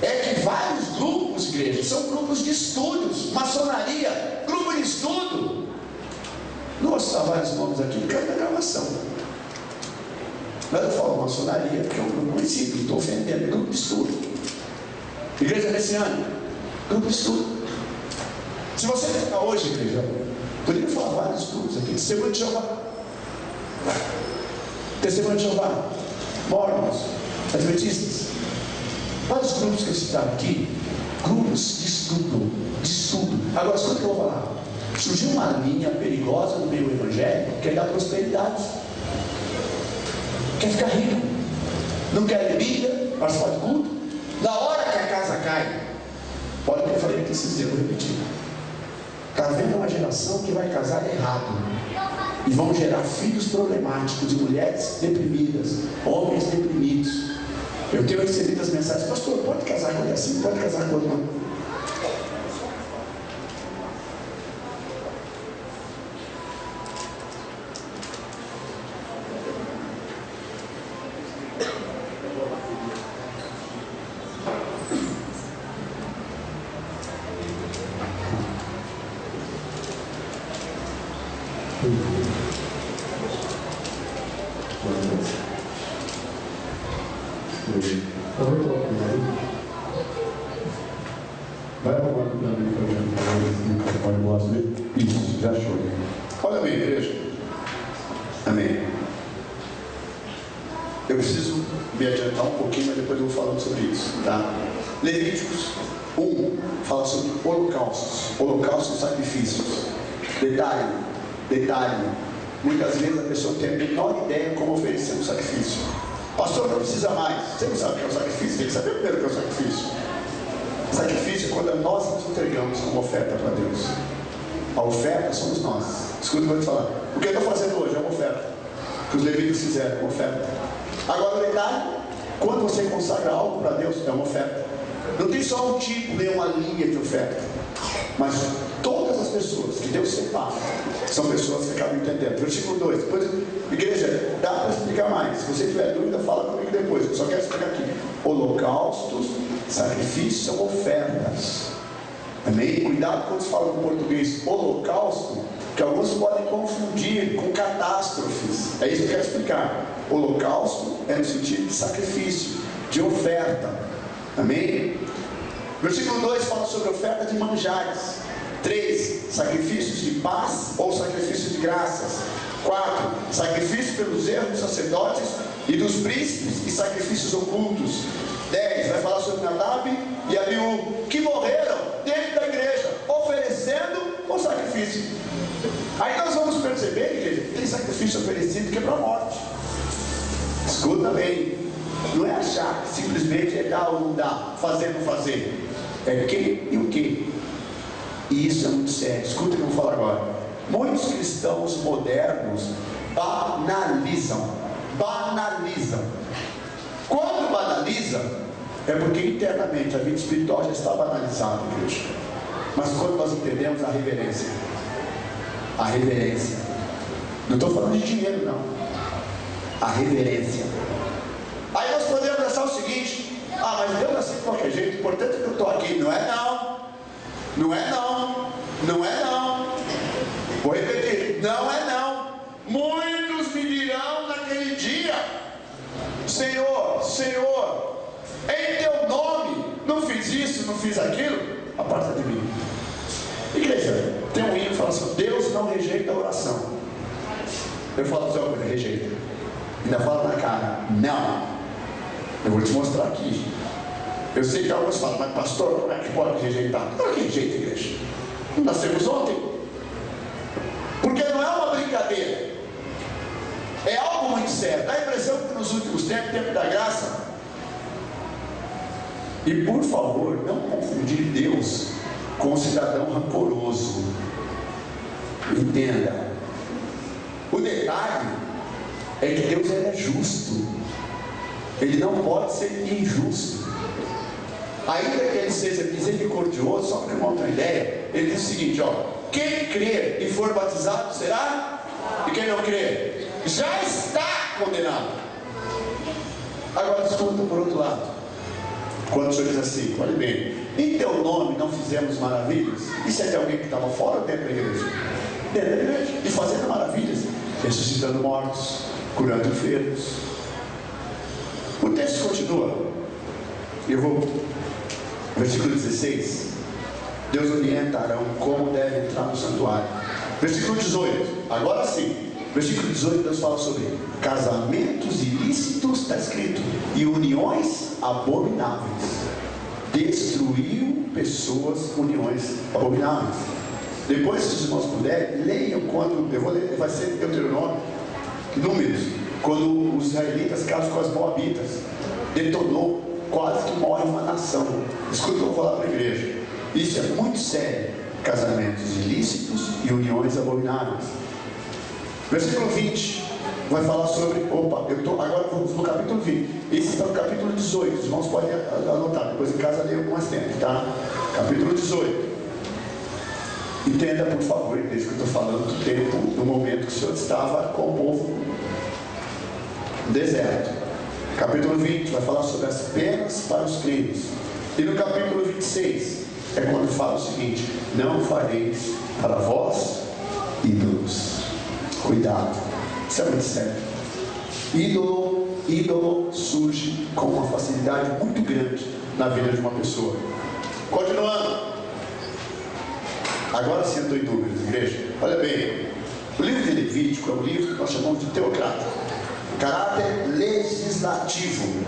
é que vários grupos, igreja, são grupos de estudos, maçonaria, grupo de estudo. Não vou citar vários nomes aqui, porque é uma gravação. Mas eu falo maçonaria, porque é um grupo conhecido, não estou ofendendo, é grupo de estudo. Igreja messiânica, grupo de estudo. Se você ficar hoje, igreja, poderia falar vários estudos aqui. Testemunho de Jeová, Mormons, Adventistas, vários grupos que eu citava aqui, grupos de estudo. Agora, escuta o que eu vou falar. Surgiu uma linha perigosa no meio evangélico, que é dar prosperidade, quer ficar rico, não quer ler Bíblia, participar do culto. Na hora que a casa cai, olha o que eu falei aqui esses dias, eu vou repetir. Está vendo uma geração que vai casar errado e vão gerar filhos problemáticos, de mulheres deprimidas, homens deprimidos. Eu tenho recebido as mensagens: pastor, pode casar com ele assim, pode casar com outro não. Vai arrumar tudo ali para gente. Isso, já achou. Olha bem, igreja. Amém. Eu preciso me adiantar um pouquinho, mas depois eu vou falando sobre isso, tá? Levíticos 1 fala sobre holocaustos e sacrifícios. Detalhe, muitas vezes a pessoa tem a menor ideia como oferecer um sacrifício. Pastor, não precisa mais. Você não sabe o que é o sacrifício? Tem que saber primeiro o que é o sacrifício. Sacrifício é quando nós nos entregamos como oferta para Deus. A oferta somos nós. Escuta o que eu vou te falar. O que eu estou fazendo hoje é uma oferta. O que os levitas fizeram é uma oferta. Agora o detalhe, quando você consagra algo para Deus, é uma oferta. Não tem só um tipo, nem uma linha de oferta. Mas todas as pessoas que Deus separa são pessoas que acabam entendendo. Versículo 2. Depois, igreja, dá para explicar mais. Se você tiver dúvida, fala comigo depois. Eu só quero explicar aqui. Holocaustos, sacrifícios são ofertas. Amém? Cuidado quando se fala no português holocausto, que alguns podem confundir com catástrofes. É isso que eu quero explicar. Holocausto é no sentido de sacrifício, de oferta. Amém? Versículo 2 fala sobre oferta de manjares. 3, sacrifícios de paz ou sacrifícios de graças. 4, sacrifício pelos erros dos sacerdotes e dos príncipes e sacrifícios ocultos. 10, vai falar sobre Nadab e Abiú, que morreram dentro da igreja, oferecendo o sacrifício. Aí nós vamos perceber, igreja, que tem sacrifício oferecido que é para a morte. Escuta bem, não é achar que simplesmente é dar ou não dar, fazer ou não fazer. É quem e o que. E isso é muito sério. Escuta o que eu vou falar agora. Muitos cristãos modernos banalizam. Quando banaliza, é porque internamente a vida espiritual já está banalizada, igreja. Mas quando nós entendemos a reverência, não estou falando de dinheiro, não. A reverência. Aí nós podemos pensar o seguinte: mas Deus assim de qualquer jeito, o importante é que eu estou aqui. Não é não. Vou repetir, não é não. Muitos me dirão naquele dia: Senhor, em teu nome não fiz isso, não fiz aquilo. Aparta de mim. Igreja, tem um hino que fala assim: Deus não rejeita a oração. Eu falo para você: ele rejeita. Ainda fala na cara: não. Eu vou te mostrar aqui. Eu sei que alguns falam: mas pastor, como é que pode rejeitar? Claro que rejeita, igreja. Nascemos ontem. Porque não é uma brincadeira, é algo muito sério. Dá a impressão que nos últimos tempos, tempo da graça. E por favor, não confundir Deus com um cidadão rancoroso. Entenda. O detalhe é que Deus é justo. Ele não pode ser injusto. Ainda que ele seja misericordioso, só para eu ter uma ideia, ele diz o seguinte: quem crer e for batizado será, e quem não crer já está condenado. Agora escuta por outro lado, quando o Senhor diz assim: olha bem, em teu nome não fizemos maravilhas. Isso é de alguém que estava fora ou dentro da igreja? Dentro da igreja, e fazendo maravilhas, ressuscitando mortos, curando enfermos. O texto continua. Eu vou, versículo 16. Deus orienta Arão como deve entrar no santuário. Versículo 18, agora sim. Versículo 18, Deus fala sobre casamentos ilícitos, está escrito, e uniões abomináveis. Destruiu pessoas, uniões abomináveis. Depois, se os irmãos puderem, leiam quando, eu vou ler, vai ser Deuteronômio, Números, quando os israelitas casam com as moabitas, detonou, quase que morre uma nação. Escuta o que eu vou falar para a igreja. Isso é muito sério. Casamentos ilícitos e uniões abomináveis. Versículo 20 vai falar sobre, agora vamos no capítulo 20. Esse está no capítulo 18. Os irmãos podem anotar, depois em casa leiam com mais tempo, tá? Capítulo 18. Entenda, por favor, igreja, que eu estou falando do tempo, do momento que o Senhor estava com o povo no deserto. Capítulo 20 vai falar sobre as penas para os crimes. E no capítulo 26 é quando fala o seguinte: não fareis para vós ídolos. Cuidado, isso é muito sério. Ídolo surge com uma facilidade muito grande na vida de uma pessoa. Continuando. Agora sim eu estou em dúvidas, igreja. Olha bem, o livro de Levítico é um livro que nós chamamos de teocrático, caráter legislativo.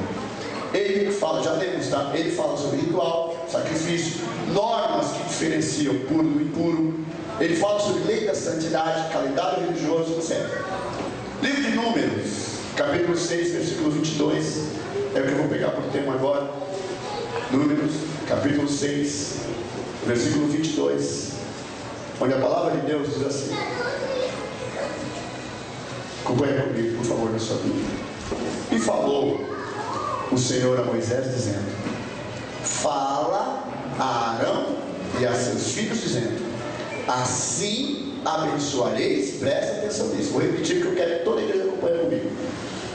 ele fala, já lemos, tá? Ele fala sobre ritual, sacrifício, normas que diferenciam puro do impuro. Ele fala sobre lei da santidade, calendário religioso, etc. Livro de Números, capítulo 6, versículo 22, é o que eu vou pegar por tema agora. Números, capítulo 6, versículo 22, onde a palavra de Deus diz assim. Acompanhe comigo, por favor, na sua Bíblia. E falou o Senhor a Moisés, dizendo: fala a Arão e a seus filhos, dizendo: assim abençoareis. Presta atenção nisso, vou repetir porque eu quero que toda a igreja acompanhe comigo.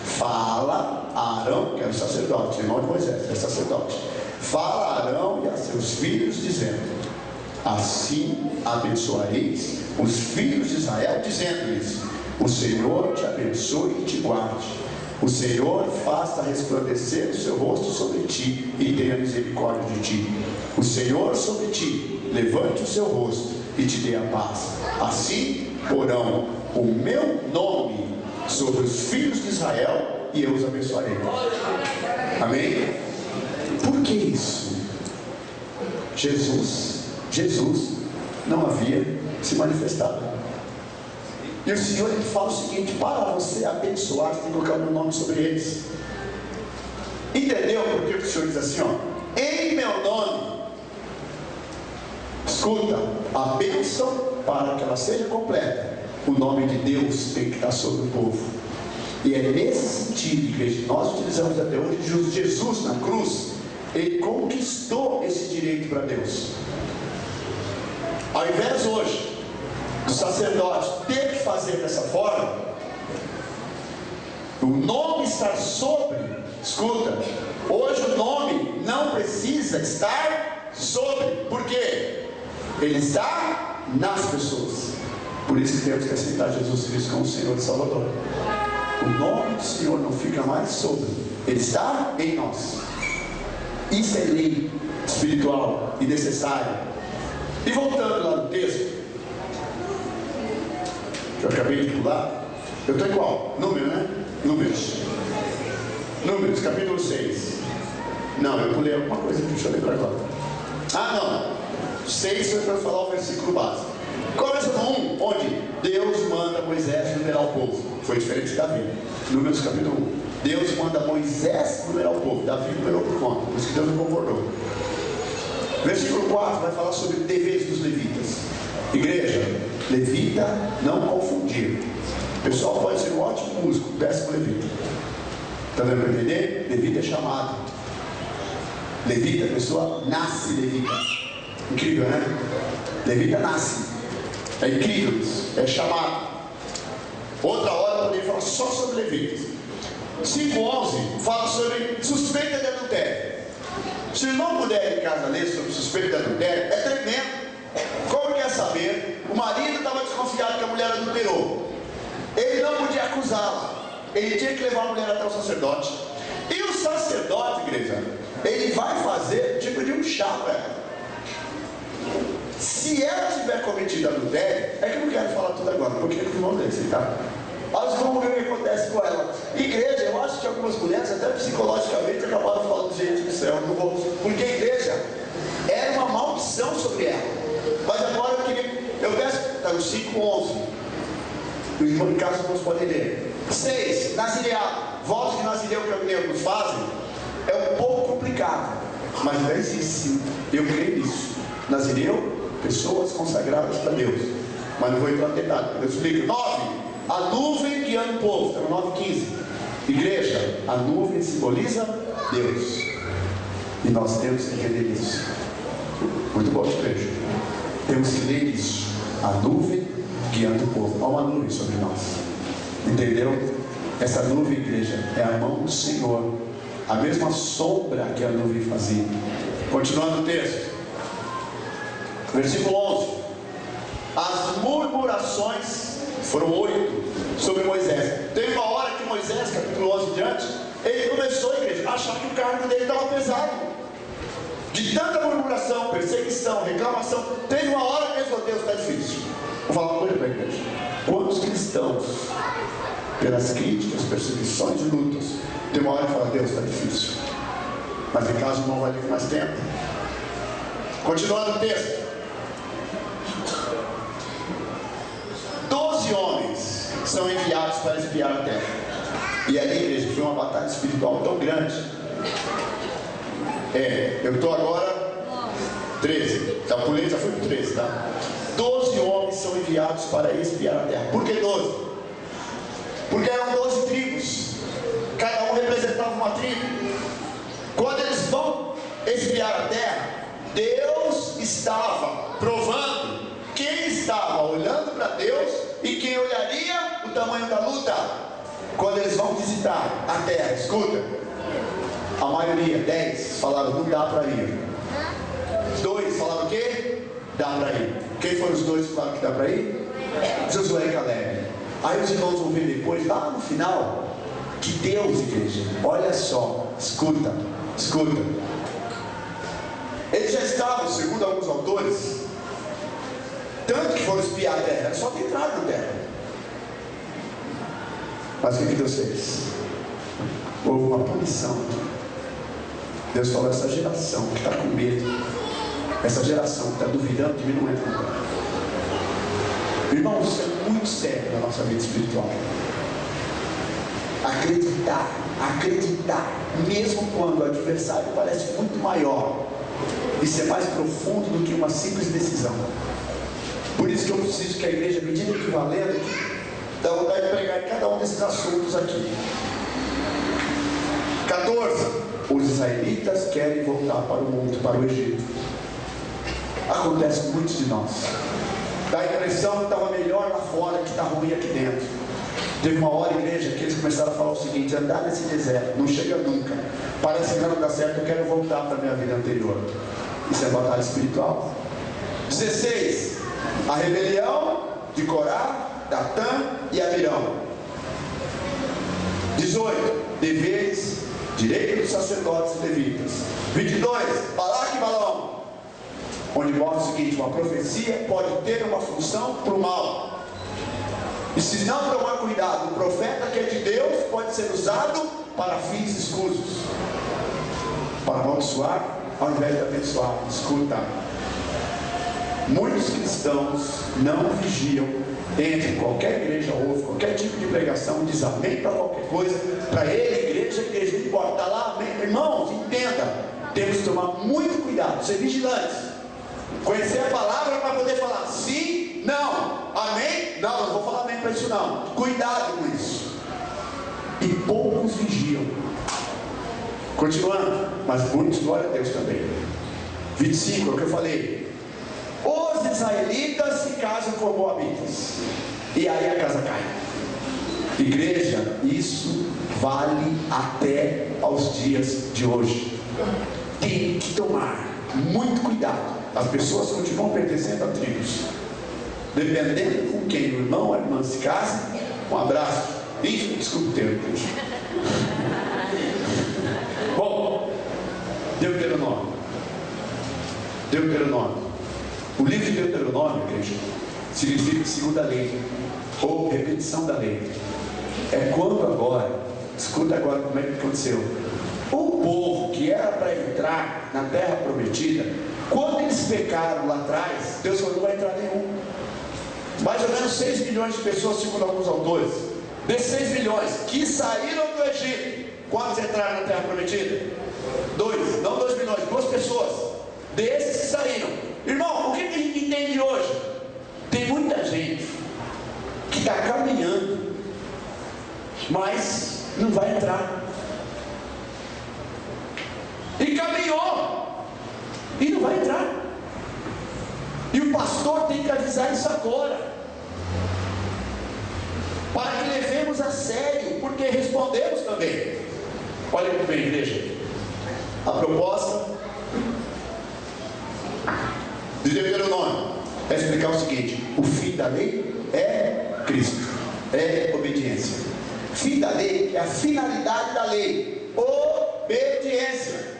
Fala a Arão, que era o sacerdote, irmão de Moisés, é sacerdote. Fala a Arão e a seus filhos, dizendo: assim abençoareis os filhos de Israel, dizendo-lhes: o Senhor te abençoe e te guarde. O Senhor faça resplandecer o seu rosto sobre ti e tenha misericórdia de ti. O Senhor sobre ti levante o seu rosto e te dê a paz. Assim porão o meu nome sobre os filhos de Israel e eu os abençoarei. Amém? Por que isso? Jesus não havia se manifestado. E o Senhor ele fala o seguinte: para você abençoar, você tem que colocar o meu nome sobre eles. Entendeu por que o Senhor diz assim, ó? Em meu nome. Escuta, a bênção, para que ela seja completa, o nome de Deus tem que estar sobre o povo. E é nesse sentido, igreja, que nós utilizamos até hoje. Jesus na cruz, ele conquistou esse direito para Deus. Ao invés hoje do sacerdote ter que fazer dessa forma, o nome estar sobre. Escuta, hoje o nome não precisa estar sobre. Por quê? Ele está nas pessoas. Por isso que temos que aceitar Jesus Cristo como Senhor e Salvador. O nome do Senhor não fica mais sobre, ele está em nós. Isso é lei espiritual e necessária. E voltando lá no texto que eu acabei de pular, eu estou igual, número, né? Números, capítulo 6. Não, eu pulei alguma coisa aqui, deixa eu lembrar agora. Ah, não, 6 foi para falar o versículo básico. Começa no 1, onde Deus manda Moisés numerar o povo. Foi diferente de Davi. Números capítulo 1. Deus manda Moisés numerar o povo. Davi numerou por conta, por isso que Deus não concordou. Versículo 4 vai falar sobre deveres dos levitas. Igreja, levita, não confundir. O pessoal pode ser um ótimo músico, péssimo levita. Está dando para entender? Levita é chamado. Levita, a pessoa nasce levita. Incrível, né? Levita nasce. É incrível isso. É chamado. Outra hora eu poderia falar só sobre levitas. 5:11 fala sobre suspeita de adultério. Se não puder em casa ler sobre suspeita de adultério, é tremendo. Como quer saber? O marido estava desconfiado que a mulher adulterou. Ele não podia acusá-la. Ele tinha que levar a mulher até o sacerdote. E o sacerdote, igreja, ele vai fazer tipo de um chá para ela. Se ela tiver cometido adultério, é que eu não quero falar tudo agora, porque eu não vou ler, tá? Mas vamos ver o que acontece com ela. Igreja, eu acho que algumas mulheres, até psicologicamente, acabaram falando: gente do céu, não vou. Porque a igreja era uma maldição sobre ela. Mas agora eu peço, tá no 5:11. O irmão de casa não pode ler. 6, nazireado. Votos de nazireu que alguns fazem é um pouco complicado, mas não existe sim. Eu creio nisso. Nazireu, pessoas consagradas para Deus. Mas não vou entrar no detalhe, eu explico. 9, a nuvem guiando o povo. Está no 9:15. Igreja, a nuvem simboliza Deus. E nós temos que entender isso. Muito bom, igreja. Temos que ler isso. A nuvem guiando o povo. Há uma nuvem sobre nós. Entendeu? Essa nuvem, igreja, é a mão do Senhor. A mesma sombra que a nuvem fazia. Continuando o texto. Versículo 11. As murmurações foram 8 sobre Moisés. Teve uma hora que Moisés, capítulo 11 em diante, ele começou, igreja, a achar que o cargo dele estava pesado. De tanta murmuração, perseguição, reclamação. Teve uma hora que ele falou: Deus, está difícil. Vou falar uma coisa para a igreja. Quantos cristãos, pelas críticas, perseguições e lutas, tem uma hora que fala: Deus, está difícil. Mas em casa o irmão vai ler com mais tempo. Continuando o texto. 12 homens são enviados para espiar a terra. E ali, igreja, foi uma batalha espiritual tão grande. Eu estou agora 13. Já pulei, já fui para 13, tá? 12 homens são enviados para espiar a terra. Por que 12? Porque eram 12 tribos. Cada um representava uma tribo. Quando eles vão espiar a terra, Deus estava provando quem estava olhando para Deus e quem olharia o tamanho da luta. Quando eles vão visitar a terra, escuta, a maioria, 10, falaram, não dá para ir. 2 falaram o quê? Dá para ir. Quem foram os 2 que falaram que dá para ir? Josué e Caleb. Aí os irmãos vão ver depois, lá no final, que Deus, igreja, olha só, escuta. Eles já estavam, segundo alguns autores, tanto que foram espiar a terra, só que entraram na terra. Mas o que Deus fez? Houve uma punição. Deus falou, essa geração que está com medo, essa geração que está duvidando de mim, não entra na terra. Irmãos, isso é muito sério na nossa vida espiritual. Acreditar, mesmo quando o adversário parece muito maior, isso é mais profundo do que uma simples decisão. Por isso que eu preciso que a igreja, à medida que vai lendo, dá vontade de pregar em cada um desses assuntos aqui. 14. Os israelitas querem voltar para o mundo, para o Egito. Acontece com muitos de nós. Dá a impressão que estava melhor lá fora, que está ruim aqui dentro. Teve uma hora, igreja, que eles começaram a falar o seguinte: andar nesse deserto não chega nunca, parece que não dá certo, eu quero voltar para a minha vida anterior. Isso é batalha espiritual. 16. A rebelião de Corá, Datã e Abirão. 18. Deveres, direito dos sacerdotes e levitas. 22. Balaque e Balão, onde mostra o seguinte: uma profecia pode ter uma função para o mal, e se não tomar cuidado, o profeta que é de Deus pode ser usado para fins escusos, para amaldiçoar ao invés de abençoar. Escuta, muitos cristãos não vigiam. Entra em qualquer igreja, ouve qualquer tipo de pregação, diz amém para qualquer coisa, para ele, igreja, não importa, está lá, amém. Irmãos, entenda, temos que tomar muito cuidado, ser vigilantes, conhecer a palavra para poder falar sim, não, amém, não vou falar amém para isso não. Cuidado com isso. E poucos vigiam. Continuando, mas muitos, glória a Deus também. 25, é o que eu falei. Os israelitas se casam com moabitas, e aí a casa cai. Igreja, isso vale até aos dias de hoje. Tem que tomar muito cuidado. As pessoas continuam pertencendo a tribos, dependendo com quem o irmão ou a irmã se casa. Um abraço. Desculpa o termo. Bom, Deuteronômio. O livro de Deuteronômio, igreja, significa segunda lei, ou repetição da lei. É quando agora, escuta agora como é que aconteceu. O povo que era para entrar na terra prometida, quando eles pecaram lá atrás, Deus falou: não vai entrar nenhum. Mais ou menos 6 milhões de pessoas, segundo alguns autores. Desses 6 milhões que saíram do Egito, quantos entraram na terra prometida? 2, não 2 milhões, 2 pessoas. Desses que saíram. Irmão, o que a gente entende hoje? Tem muita gente que está caminhando, mas não vai entrar. E caminhou e não vai entrar. E o pastor tem que avisar isso agora, para que levemos a sério, porque respondemos também. Olha muito bem, igreja. A proposta de Deuteronômio é explicar o seguinte: o fim da lei é Cristo, é obediência. Fim da lei é a finalidade da lei. Obediência.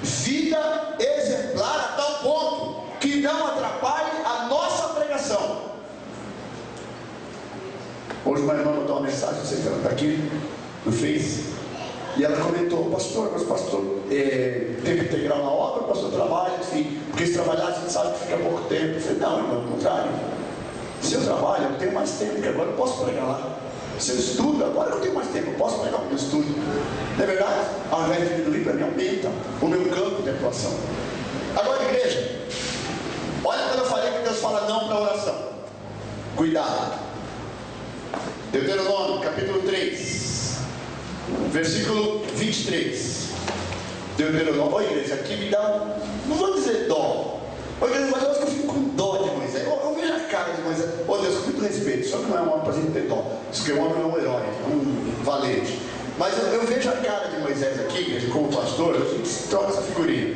Vida exemplar a tal ponto que não atrapalhe a nossa pregação. Hoje uma irmã mandou uma mensagem, não sei se ela está aqui no Face. E ela comentou: pastor, mas pastor tempo integral na obra, pastor trabalha, enfim, porque se trabalhar a gente sabe que fica pouco tempo. Eu falei: não, irmão, ao contrário. Se eu trabalho, eu tenho mais tempo, que agora eu posso pregar lá. Se eu estudo, agora eu tenho mais tempo, eu posso pregar o meu estudo. Não é verdade? Ao invés de diminuir, para mim aumenta o meu campo de atuação. Agora, igreja, olha quando eu falei que Deus fala não para a oração. Cuidado. Deuteronômio, capítulo 3, versículo 23. Deuteronômio. Ô igreja, aqui me dá não vou dizer dó. Ô igreja, mas eu acho que eu fico com dó de Moisés. Eu vejo a cara de Moisés. Ô Deus, com muito respeito, só que não é um homem para a gente ter dó. Isso que o homem é um herói, é um valente. Mas eu vejo a cara de Moisés aqui, igreja, como pastor, a gente troca essa figurinha.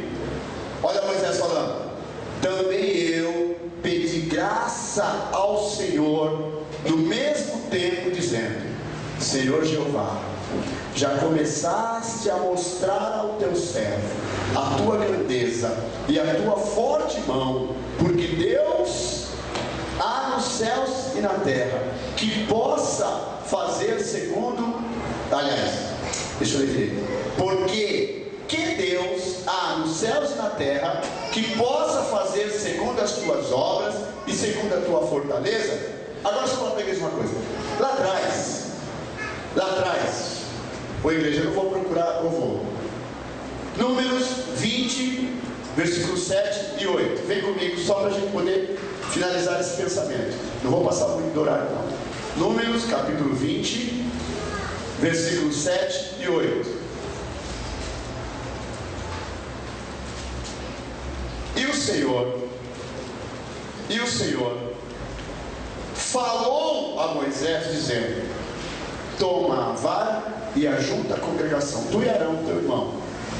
Olha Moisés falando: também eu pedi graça ao Senhor no mesmo tempo, dizendo: Senhor Jeová, já começaste a mostrar ao teu servo a tua grandeza e a tua forte mão, porque Deus há nos céus e na terra que possa fazer segundo, deixa eu ler direito, porque que Deus há nos céus e na terra que possa fazer segundo as tuas obras e segundo a tua fortaleza. Agora só para pegar uma coisa. Lá atrás, ô igreja, eu não vou procurar, eu vou. Números 20, versículos 7 e 8. Vem comigo só para a gente poder finalizar esse pensamento. Não vou passar muito do horário não. Números capítulo 20, versículos 7 e 8. E o Senhor falou a Moisés dizendo: toma a vara e ajunta a congregação, tu e Arão, teu irmão,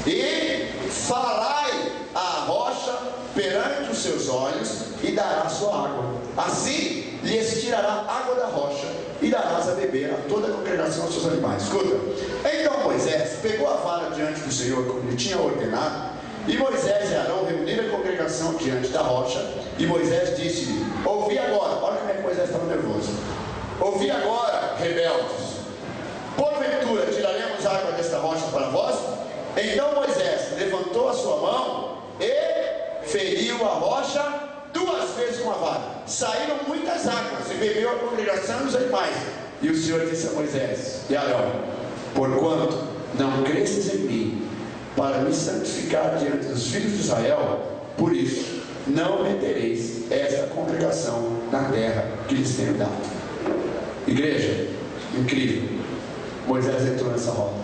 e farai a rocha perante os seus olhos, e dará sua água. Assim lhes tirará água da rocha, e darás a beber a toda a congregação aos seus animais. Escuta. Então Moisés pegou a vara diante do Senhor, como lhe tinha ordenado, e Moisés e Arão reuniram a congregação diante da rocha, e Moisés disse-lhe: ouvi agora, olha como é que Moisés estava nervoso. Ouvi agora, rebeldes, porventura tiraremos água desta rocha para vós? Então Moisés levantou a sua mão e feriu a rocha 2 vezes com a vara. Saíram muitas águas e bebeu a congregação e os animais. E o Senhor disse a Moisés e Arão: porquanto não cresces em mim para me santificar diante dos filhos de Israel, por isso não metereis esta congregação na terra que lhes tenho dado. Igreja, incrível. Moisés entrou nessa roda.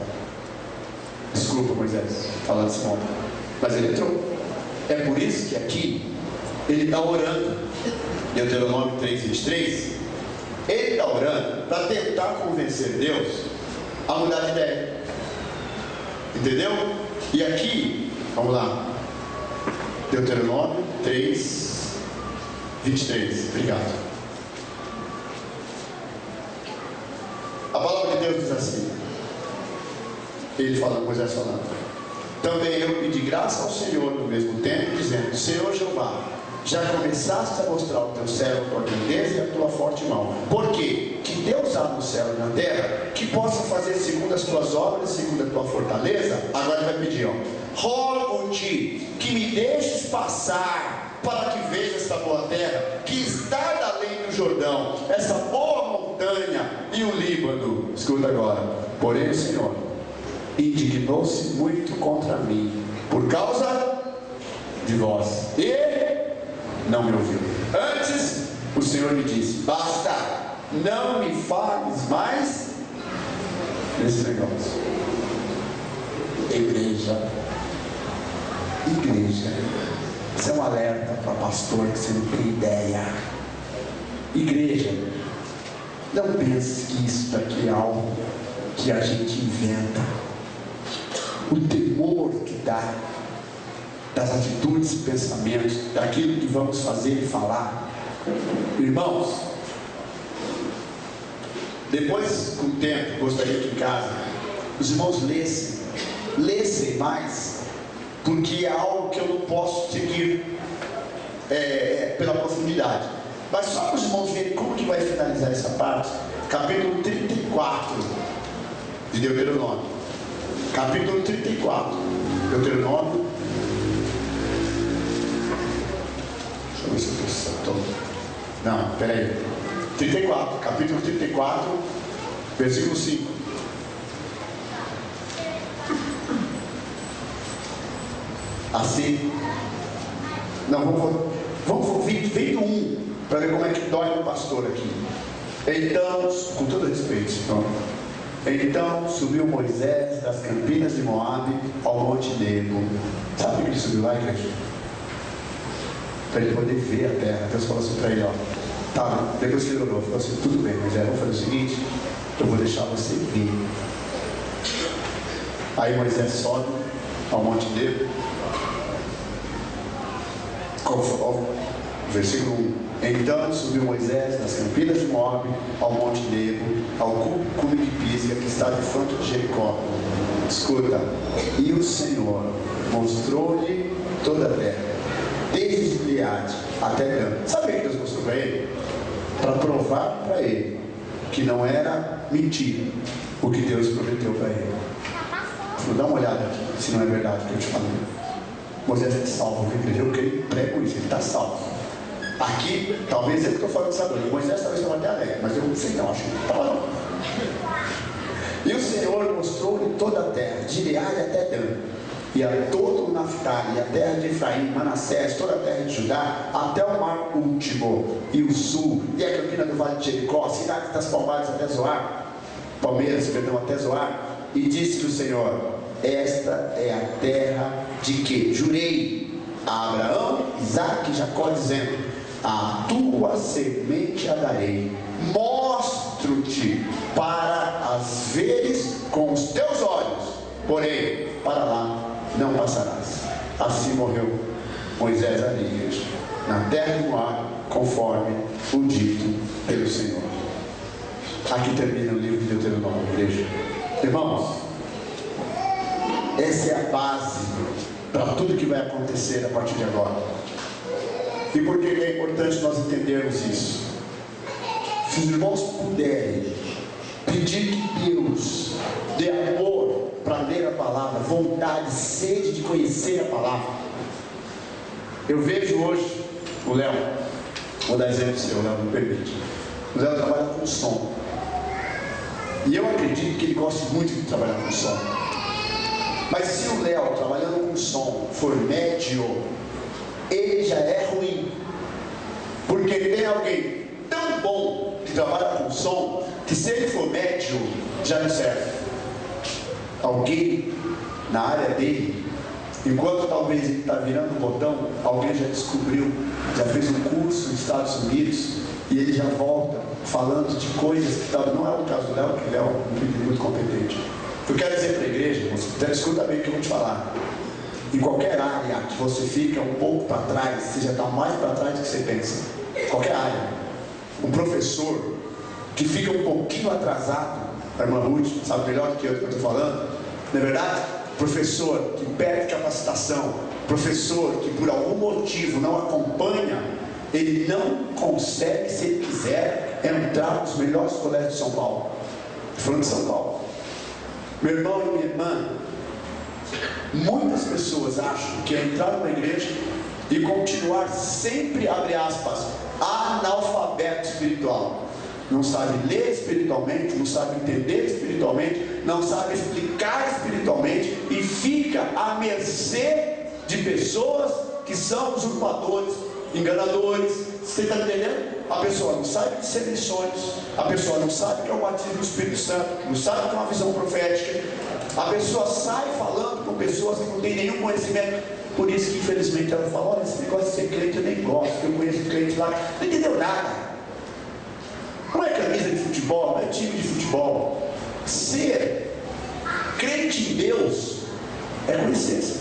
Desculpa, Moisés, falar desse modo, mas ele entrou. É por isso que aqui ele está orando. Deuteronômio 3:23. Ele está orando para tentar convencer Deus a mudar de ideia. Entendeu? E aqui, vamos lá, Deuteronômio 3:23. Obrigado. A palavra de Deus diz assim, ele falando, Moisés falando: também eu pedi graça ao Senhor no mesmo tempo, dizendo: Senhor Jeová, já começaste a mostrar ao teu servo a tua grandeza e a tua forte mão, porque que Deus há no céu e na terra que possa fazer segundo as tuas obras, segundo a tua fortaleza. Agora ele vai pedir, rogo-te que me deixes passar, para que veja esta boa terra que está além do Jordão, essa boa montanha e o Líbano. Escuta agora. Porém o Senhor indignou-se muito contra mim por causa de vós, e não me ouviu. Antes o Senhor me disse: basta, não me fales mais nesse negócio. Igreja, isso é um alerta para pastor que você não tem ideia. Igreja, não pense que isso daqui é algo que a gente inventa. O temor que dá das atitudes e pensamentos, daquilo que vamos fazer e falar. Irmãos, depois, com o tempo, gostaria que em casa os irmãos lessem mais, porque é algo que eu não posso seguir pela profundidade. Mas só para os irmãos verem como que vai finalizar essa parte, capítulo 34 de Deuteronômio. capítulo 34, Deuteronômio. Deixa eu ver se eu estou. Não, peraí. 34, capítulo 34, versículo 5. Assim. Não, vamos vir do 1, para ver como é que dói no pastor aqui. Então, com todo respeito, então subiu Moisés das campinas de Moabe ao Monte Nebo. Sabe por que ele subiu lá, igreja? Para ele poder ver a terra. Deus falou assim para ele, ó. Tá, depois que ele orou, falou assim, tudo bem, Moisés, vamos fazer o seguinte, eu vou deixar você ver. Aí Moisés sobe ao Monte Nebo. Versículo 1. Então subiu Moisés das campinas de Moabe ao Monte Nebo, ao cume de Pisga, que está de fronte de Jericó. Escuta, e o Senhor mostrou-lhe toda a terra, desde Gileade até Dan. Sabe o que Deus mostrou para ele? Para provar para ele que não era mentira o que Deus prometeu para ele. Vou dar uma olhada aqui, se não é verdade o que eu te falei. Moisés é salvo, eu creio, prego isso, ele está salvo. Aqui, talvez eu que estou falando essa noite, Moisés talvez estava até alegre, mas eu não sei não, acho que não estava não. E o Senhor mostrou-lhe toda a terra, de Gileade até Dan, e a todo o Naftali, a terra de Efraim, Manassés, toda a terra de Judá, até o mar último, e o sul, e a campina do vale de Jericó, a cidade das Palmeiras até Zoar, até Zoar, e disse-lhe o Senhor, esta é a terra de que jurei a Abraão, Isaque e Jacó, dizendo, a tua semente a darei, mostro-te para as veres com os teus olhos, porém para lá não passarás. Assim morreu Moisés ali, igreja, na terra de Moabe, conforme o dito pelo Senhor. Aqui termina o livro de Deuteronômio, igreja. Irmãos, essa é a base para tudo que vai acontecer a partir de agora. E por que é importante nós entendermos isso? Se os irmãos puderem pedir que Deus dê amor para ler a palavra, vontade, sede de conhecer a palavra. Eu vejo hoje o Léo, vou dar exemplo seu, o Léo me permite. O Léo trabalha com som. E eu acredito que ele gosta muito de trabalhar com som. Mas se o Léo, trabalhando com som, for médio, ele já é ruim. Porque tem alguém tão bom que trabalha com som, que se ele for médio, já não serve. Alguém na área dele, enquanto talvez ele está virando o botão, alguém já descobriu, já fez um curso nos Estados Unidos, e ele já volta falando de coisas que não é o caso do Léo, porque o Léo é muito competente. Eu quero dizer para a igreja, você escuta bem o que eu vou te falar. Em qualquer área que você fica um pouco para trás, você já está mais para trás do que você pensa. Qualquer área. Um professor que fica um pouquinho atrasado, a irmã Ruth sabe melhor do que eu estou falando, não é verdade? Professor que perde capacitação, professor que por algum motivo não acompanha, ele não consegue, se ele quiser, entrar nos melhores colégios de São Paulo. Falando de São Paulo. Meu irmão e minha irmã, muitas pessoas acham que é entrar numa igreja e continuar sempre, abre aspas, analfabeto espiritual. Não sabe ler espiritualmente, não sabe entender espiritualmente, não sabe explicar espiritualmente e fica à mercê de pessoas que são usurpadores, enganadores. Você está entendendo? A pessoa não sabe discernir sonhos, a pessoa não sabe o que é o batismo do Espírito Santo, não sabe o que é uma visão profética, a pessoa sai falando com pessoas que não têm nenhum conhecimento. Por isso que infelizmente ela fala, olha, esse negócio de ser crente eu nem gosto, eu conheço crente lá, não entendeu nada. Não é camisa de futebol, não é time de futebol. Ser crente em Deus é conhecer isso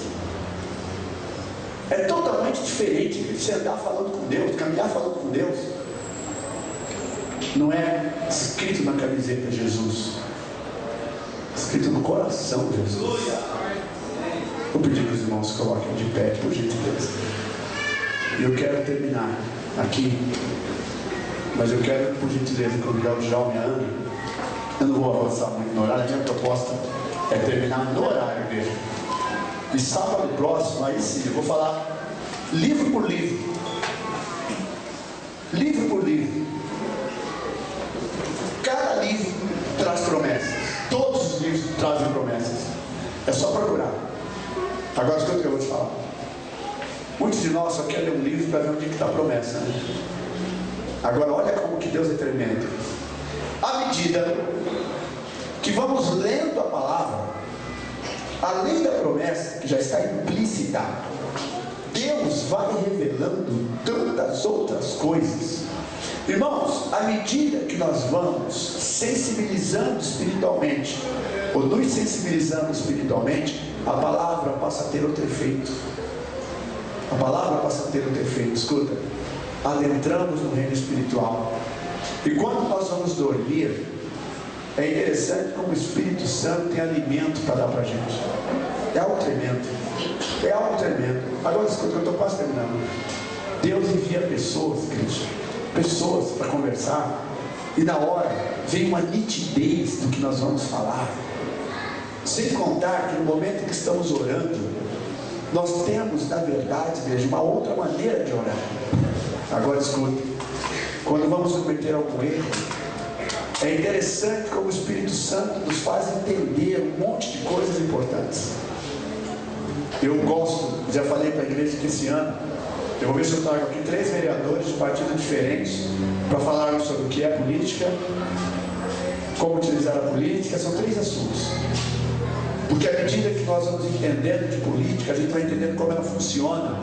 aqui. É totalmente diferente de você andar falando com Deus, caminhar falando com Deus. Não é escrito na camiseta Jesus, escrito no coração Jesus. Vou pedir para os irmãos se coloquem de pé, por gentileza. E eu quero terminar aqui, mas eu quero, por gentileza, convidar o Djalma e a Ana. Eu não vou avançar muito no horário, a minha proposta É terminar no horário mesmo. E sábado próximo, aí sim, eu vou falar livro por livro. Livro por livro. Cada livro traz promessas. Todos os livros trazem promessas. É só procurar. Agora escuta o que eu vou te falar. Muitos de nós só querem ler um livro para ver onde está a promessa, né? Agora olha como que Deus é tremendo. À medida que vamos lendo a palavra, além da promessa que já está implícita, Deus vai revelando tantas outras coisas. Irmãos, à medida que nós vamos sensibilizando espiritualmente, ou nos sensibilizando espiritualmente, a palavra passa a ter outro efeito. A palavra passa a ter outro efeito. Escuta, adentramos no reino espiritual. E quando nós vamos dormir, é interessante como o Espírito Santo tem alimento para dar para a gente. É algo tremendo. É algo tremendo. Agora escuta, eu estou quase terminando. Deus envia pessoas, Cristo, pessoas para conversar, e na hora vem uma nitidez do que nós vamos falar. Sem contar que no momento em que estamos orando, nós temos, na verdade, igreja, uma outra maneira de orar. Agora escuta, quando vamos cometer algum erro, é interessante como o Espírito Santo nos faz entender um monte de coisas importantes. Eu gosto, já falei para a igreja que esse ano eu vou ver se eu trago aqui 3 vereadores de partidos diferentes para falarmos sobre o que é política, como utilizar a política. São 3 assuntos. Porque à medida que nós vamos entendendo de política, a gente vai entendendo como ela funciona.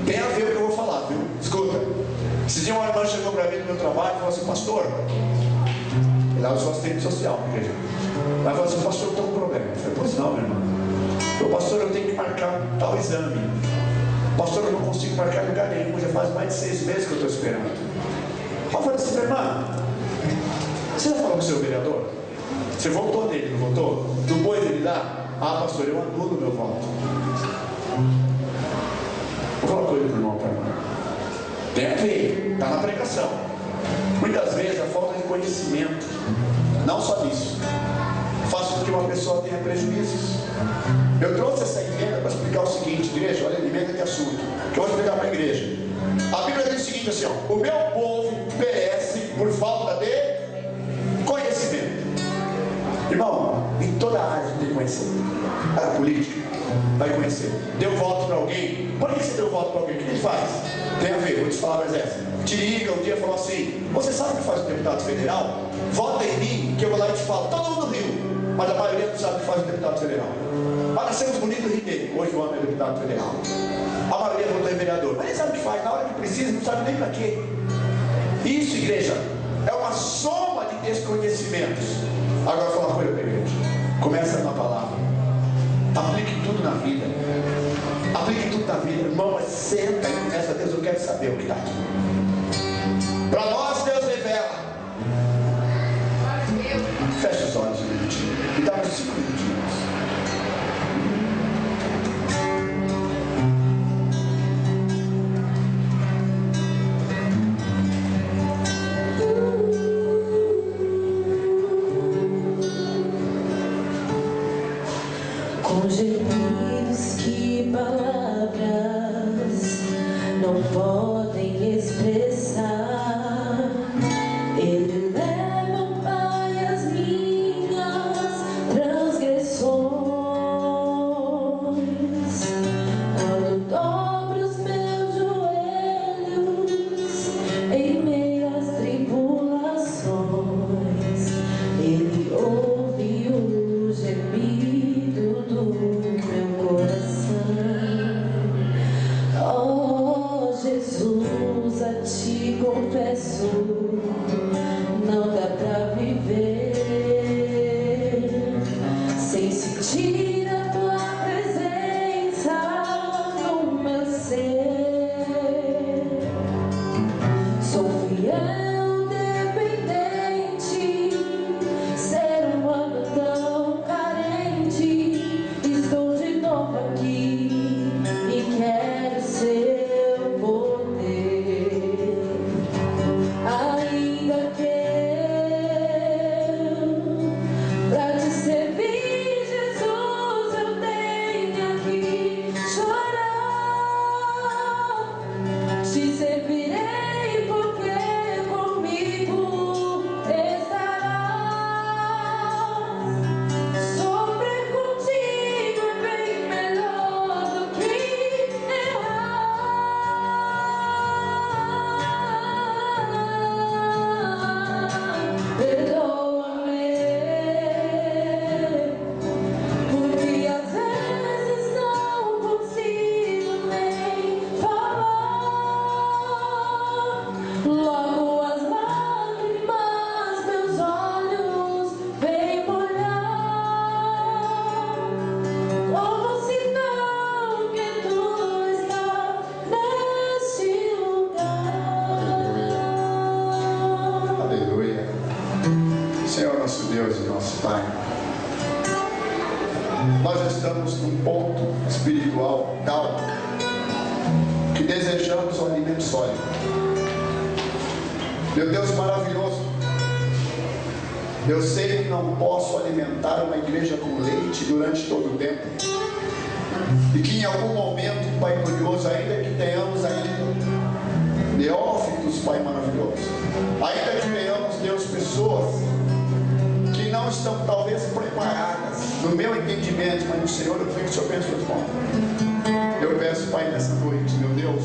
Tem a ver com o que eu vou falar, viu? Escuta, esse dia uma irmã chegou para mim no meu trabalho e falou assim: pastor, lá eu sou assistente social, igreja. Ela falou assim: pastor, eu estou com um problema. Eu falei: pois não, meu irmão. Eu, pastor, eu tenho que marcar tal exame. Pastor, eu não consigo marcar em lugar nenhum, já faz mais de 6 meses que eu estou esperando. Eu falei assim: irmã, você já falou com o seu vereador? Você votou nele, não votou? Depois ele dá? Ah, pastor, eu anulo meu voto. Vou falar uma coisa para o irmão, para irmão. Tem a ver, está na pregação. Muitas vezes a falta de conhecimento, não só nisso, faz com que uma pessoa tenha prejuízos. Eu trouxe essa emenda para explicar o seguinte, igreja, olha, emenda de assunto, que eu vou explicar para a igreja. A Bíblia diz o seguinte assim, ó: o meu povo perece por falta de conhecimento. Irmão, em toda a área tem que conhecer. A política, vai conhecer. Deu voto para alguém. Por que você deu voto para alguém? O que ele faz? Tem a ver, vou te falar mais essa. Tirica um dia falou assim: você sabe o que faz o deputado federal? Vota em mim, que eu vou lá e te falo. Todo mundo riu, mas a maioria não sabe o que faz o deputado federal. Mas nascemos bonitos e dele. Hoje o homem é deputado federal. A maioria votou em vereador, mas nem sabe o que faz. Na hora que precisa, não sabe nem para quê. Isso, igreja, é uma soma de desconhecimentos. Agora eu vou falar uma coisa para a igreja. Começa na palavra. Aplique tudo na vida. Aplique tudo na vida. Irmão, senta e começa: Deus, eu quero saber o que está aqui. Para nós, Deus revela. Feche os olhos um minutinho. Me dá uns 5 minutinhos. Com gemidos que palavras não podem expressar, Ele leva, Pai, as minhas transgressões. Quando dobro os meus joelhos em meio às tribulações, Ele ouve o gemido do meu coração. Oh Jesus, a ti confesso, não dá pra viver sem sentir a tua presença no meu ser. Sou fiel, dependente, ser humano tão carente. Estou de novo aqui e quero seu poder. Ainda que eu, pra te ser chegamos num ponto espiritual tal que desejamos um alimento sólido. Meu Deus maravilhoso, eu sei que não posso alimentar uma igreja com leite durante todo o tempo, e que em algum momento, Pai glorioso, ainda que tenhamos neófitos, Pai maravilhoso, ainda que tenhamos, Deus, pessoas que não estão talvez preparadas, no meu entendimento, mas no Senhor, eu sei que o Senhor pensa os bons. Eu peço, Pai, nessa noite, meu Deus,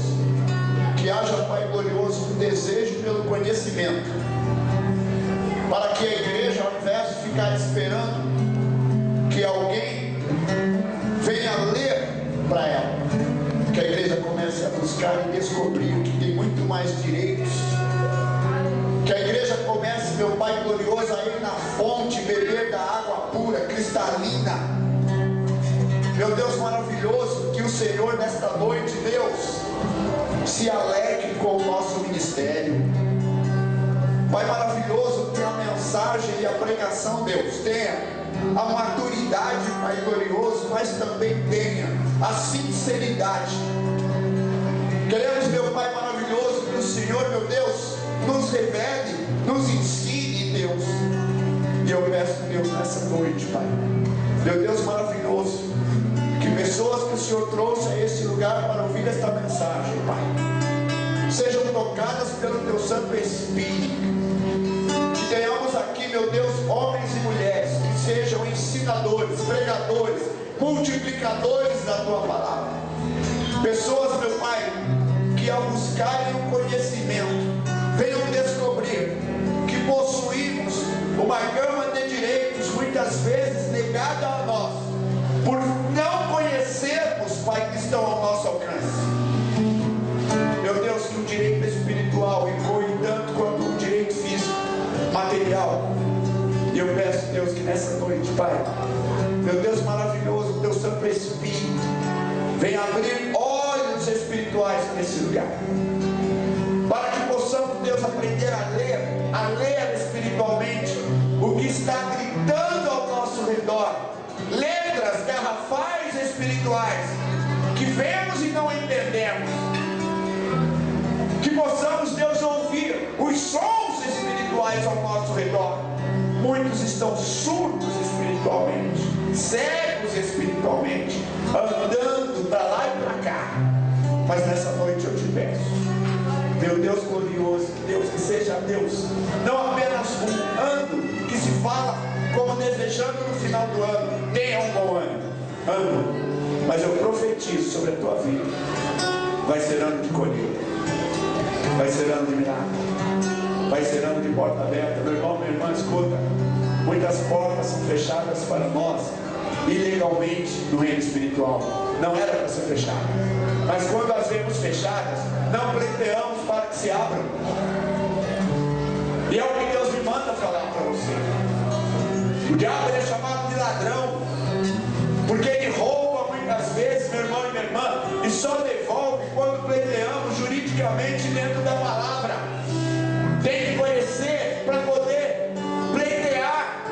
que haja, Pai glorioso, um desejo pelo conhecimento, para que a igreja, ao invés de ficar esperando que alguém venha ler para ela, que a igreja comece a buscar e descobrir que tem muito mais direitos, que a igreja comece, meu Pai glorioso, a ir na fonte, beber da água pura, cristalina. Meu Deus maravilhoso, que o Senhor nesta noite, Deus, se alegre com o nosso ministério. Pai maravilhoso, que a mensagem e a pregação, Deus, tenha a maturidade, Pai glorioso, mas também tenha a sinceridade. Queremos, meu Pai maravilhoso, que o Senhor, meu Deus, nos revele, nos ensine, Deus. E eu peço, Deus, nessa noite, Pai, meu Deus maravilhoso, que pessoas que o Senhor trouxe a esse lugar para ouvir esta mensagem, Pai, sejam tocadas pelo Teu Santo Espírito. Que tenhamos aqui, meu Deus, homens e mulheres que sejam ensinadores, pregadores, multiplicadores da Tua palavra. Pessoas, meu Pai, que ao buscarem o conhecimento, venham descobrir que possuímos uma gama de direitos, muitas vezes negada a nós, por não conhecermos, Pai, que estão ao nosso alcance. Meu Deus, que o direito espiritual ecoe tanto quanto o direito físico, material. E eu peço, Deus, que nessa noite, Pai, meu Deus maravilhoso, Teu Santo Espírito, venha abrir olhos espirituais nesse lugar, para que possamos, Deus, aprender a ler espiritualmente o que está gritando ao nosso redor, letras garrafais espirituais que vemos e não entendemos, que possamos, Deus, ouvir os sons espirituais ao nosso redor. Muitos estão surdos espiritualmente, cegos espiritualmente, andando para lá e para cá. Mas nessa noite eu te peço, meu Deus glorioso, Deus, que seja, Deus, não apenas um ano que se fala como desejando no final do ano, tenha um bom ano, mas eu profetizo sobre a tua vida, vai ser ano de colheita, vai ser ano de milagre, vai ser ano de porta aberta. Meu irmão, minha irmã, escuta, muitas portas são fechadas para nós ilegalmente no reino espiritual, não era para ser fechada, mas quando as vemos fechadas, não pleiteamos para que se abram. E é o que Deus me manda falar para você. O diabo é chamado de ladrão, porque ele rouba muitas vezes, meu irmão e minha irmã, e só devolve quando pleiteamos juridicamente dentro da palavra. Tem que conhecer para poder pleitear.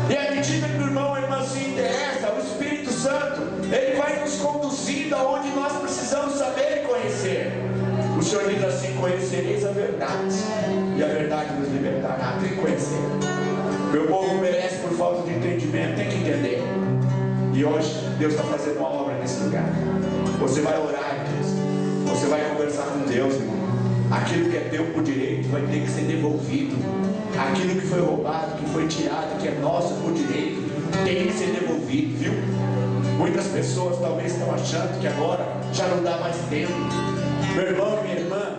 E à medida que o irmão e a irmã se interessa, o Espírito Santo, ele vai nos conduzindo aonde nós precisamos saber e conhecer. O Senhor diz assim: conhecereis a verdade, e a verdade nos libertará. Tem que conhecer. Meu povo merece por falta de entendimento, tem que entender. E hoje Deus está fazendo uma obra nesse lugar. Você vai orar, Deus, você vai conversar com Deus, irmão. Aquilo que é teu por direito vai ter que ser devolvido. Aquilo que foi roubado, que foi tirado, que é nosso por direito, tem que ser devolvido, viu? Muitas pessoas talvez estão achando que agora já não dá mais tempo. Meu irmão e minha irmã,